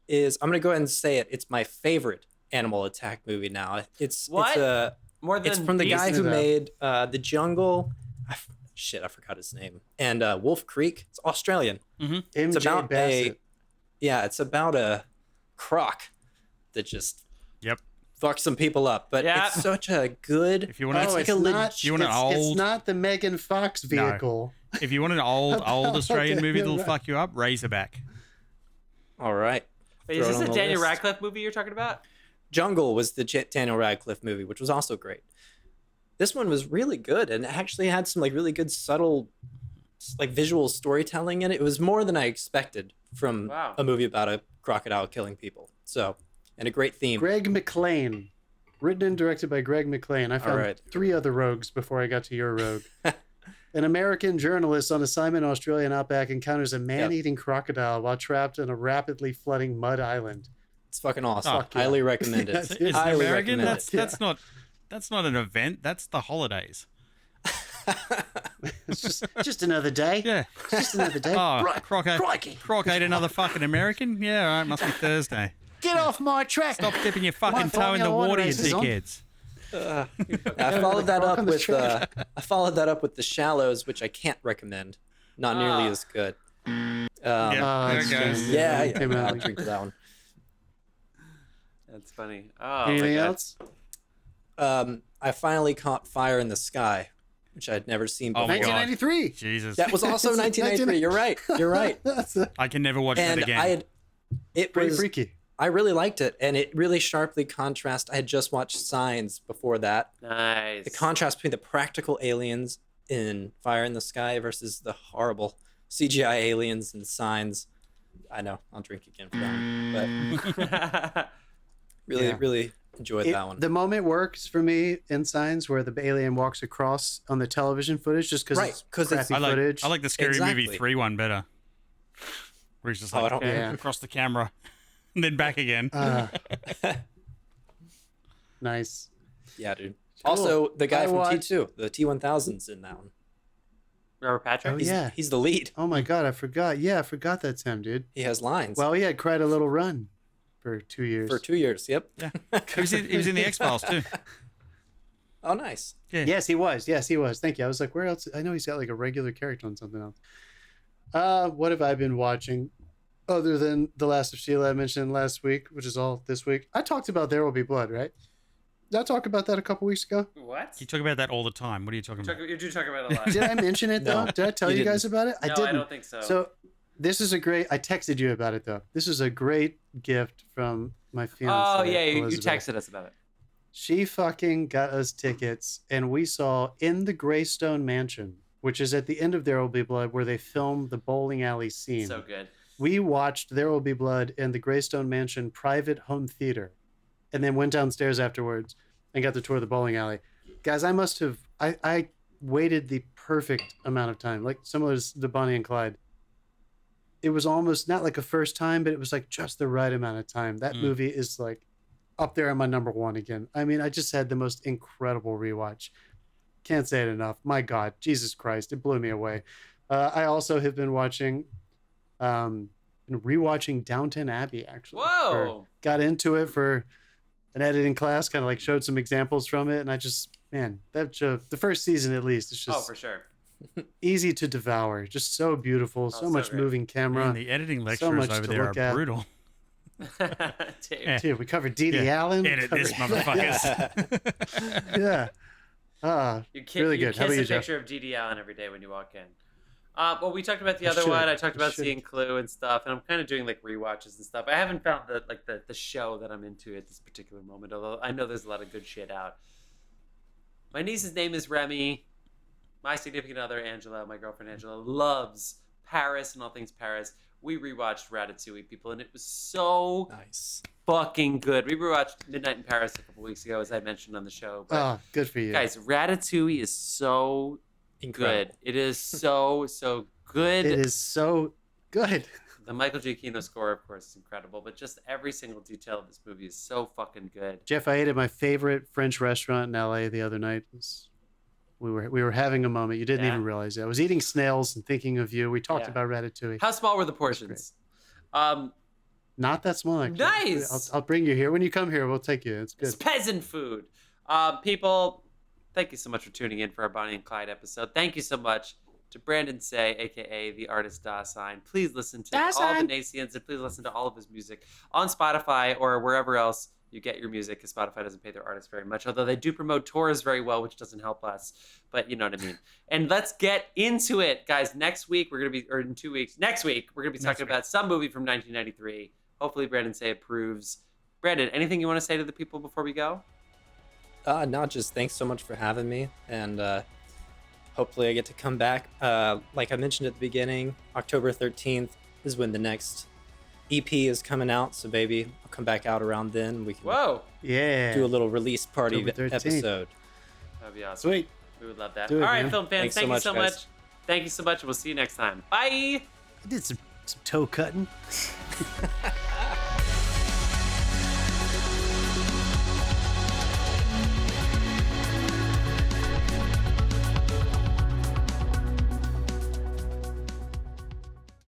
is, I'm going to go ahead and say it. It's my favorite animal attack movie now. It's What? More than it's from the guy Beast? who made The Jungle. I forgot his name. And Wolf Creek. It's Australian. MJ It's about Bassett. it's about a croc that just Yep. fucks some people up. But Yeah. it's such a good. If you want it's to, like a not, you want an it's old- not the Megan Fox vehicle. if you want an old Australian Okay, movie you're that'll right. fuck you up, Razorback. All right. Wait, is Throw it this on a the Daniel list. Radcliffe movie you're talking about? Jungle was the Daniel Radcliffe movie, which was also great. This one was really good and it actually had some like really good subtle like visual storytelling in it. It was more than I expected from Wow. a movie about a crocodile killing people. So, and a great theme. Greg McLean. Written and directed by Greg McLean. I found right. 3 other rogues before I got to your rogue. An American journalist on assignment in Australian outback encounters a man-eating crocodile while trapped in a rapidly flooding mud island. It's fucking awesome. Fuck yeah. Highly recommend it. Yes, It's Highly American. recommend it. That's not an event. That's the holidays. It's just another day. Yeah. It's just another day. Oh, Right. Croc ate another fucking American? Yeah, all right, must be Thursday. Get off my track. Stop dipping your fucking My toe in the Formula One water, you race is on. dickheads. I followed that Croc up on the with track. The Shallows, which I can't recommend. Not nearly as good. Yeah, Oh, there it's it goes. just- Yeah, Came out. I'll drink to that one. That's funny. Oh, Anything my God. else? I finally caught Fire in the Sky, which I'd never seen Oh before. my God. 1993. Jesus. That was also 1993. You're right. You're right. That's I can never watch that And again. it pretty was freaky. I really liked it, and it really sharply contrast. I had just watched Signs before that. Nice. The contrast between the practical aliens in Fire in the Sky versus the horrible CGI aliens in Signs. I know I'll drink again for that one, but really, Yeah. really enjoyed that one. The moment works for me in Signs where the alien walks across on the television footage just because Right, it's 'cause it's- crappy footage. I like the Scary Movie Exactly. 3 one better. Where he's just Oh, I like don't- Yeah. across the camera and then back again. Nice. Yeah, dude. Cool. Also, the guy I from watched- T2, the T1000's in that one. Robert Patrick? Oh, He's, yeah. he's the lead. Oh my God, I forgot. Yeah, I forgot that's him, dude. He has lines Well, he had quite a little run for 2 years. for 2 years. Yep. Yeah. He was in the X-Files too. Oh, nice. Yeah. Yes, he was. Yes, he was. Thank you. I was like, where else? I know he's got like a regular character on something else. What have I been watching other than The Last of Sheila I mentioned last week, which is all this week? I talked about There Will Be Blood, right? Did I talk about that a couple weeks ago? What? You talk about that all the time. What are you talking about? You do talk about it a lot. Did I mention it though? No, Did I tell you you guys didn't. about it? I No, didn't. I don't think so. So this is a great. I texted you about it though. This is a great gift from my fiance. Oh yeah, you Elizabeth. texted us about it. She fucking got us tickets, and we saw In the Greystone Mansion, which is at the end of There Will Be Blood, where they filmed the bowling alley scene. So good. We watched There Will Be Blood in the Greystone Mansion private home theater, and then went downstairs afterwards and got to tour the bowling alley. Guys, I must have. I waited the perfect amount of time, like similar to Bonnie and Clyde. It was almost not like a first time, but it was like just the right amount of time. That movie is like up there on my number one again. I mean, I just had the most incredible rewatch. Can't say it enough. My God, Jesus Christ, it blew me away. I also have been watching, rewatching Downton Abbey. Actually, Whoa! Got into it for an editing class. Kind of like showed some examples from it, and I just, man, that show, the first season at least, it's just For sure. easy to devour. Just so beautiful, so so much great. moving camera. Man, the editing so lecturers much over to there look are at. brutal. Dude. Yeah. Dude, we covered Dede Yeah. Allen. Edit this, motherfuckers. Yeah. You Really good. Kiss How about a you, Jeff? picture of Dede Allen every day when you walk in. Well, we talked about the I other should. one. I talked I about should. seeing Clue and stuff, and I'm kind of doing like rewatches and stuff. I haven't found the show that I'm into at this particular moment, although I know there's a lot of good shit out. My niece's name is Remy. My significant other, Angela, my girlfriend Angela, loves Paris and all things Paris. We rewatched Ratatouille, people, and it was so Nice. fucking good. We rewatched Midnight in Paris a couple weeks ago, as I mentioned on the show. But Oh, good for you. guys, Ratatouille is so Incredible. good. It is so good. It is so good. The Michael Giacchino score, of course, is incredible, but just every single detail of this movie is so fucking good. Jeff, I ate at my favorite French restaurant in LA the other night. We were having a moment. You didn't Yeah. even realize it. I was eating snails and thinking of you. We talked Yeah. about Ratatouille. How small were the portions? Not that small, actually. Nice! I'll bring you here. When you come here, we'll take you. It's It's good. peasant food. People, thank you so much for tuning in for our Bonnie and Clyde episode. Thank you so much to Brandon Say, aka the artist Dasein. Please listen to all the Nacians, and please listen to all of his music on Spotify or wherever else you get your music, because Spotify doesn't pay their artists very much, although they do promote tours very well, which doesn't help us, but you know what I mean. And let's get into it, guys. Next week we're gonna be, or in 2 weeks, next week we're gonna be talking about some movie from 1993. Hopefully Brandon Say approves. Brandon, anything you want to say to the people before we go? No, just thanks so much for having me, and hopefully I get to come back. Like I mentioned at the beginning, October 13th is when the next EP is coming out, so maybe I'll come back out around then. We can Whoa, Yeah. do a little release party October 13th. episode. that'd be awesome. Sweet. We would love that. Do it, All right, man. film fans, Thanks so thank you much, so guys. much. Thank you so much, and we'll see you next time. Bye. I did some toe cutting.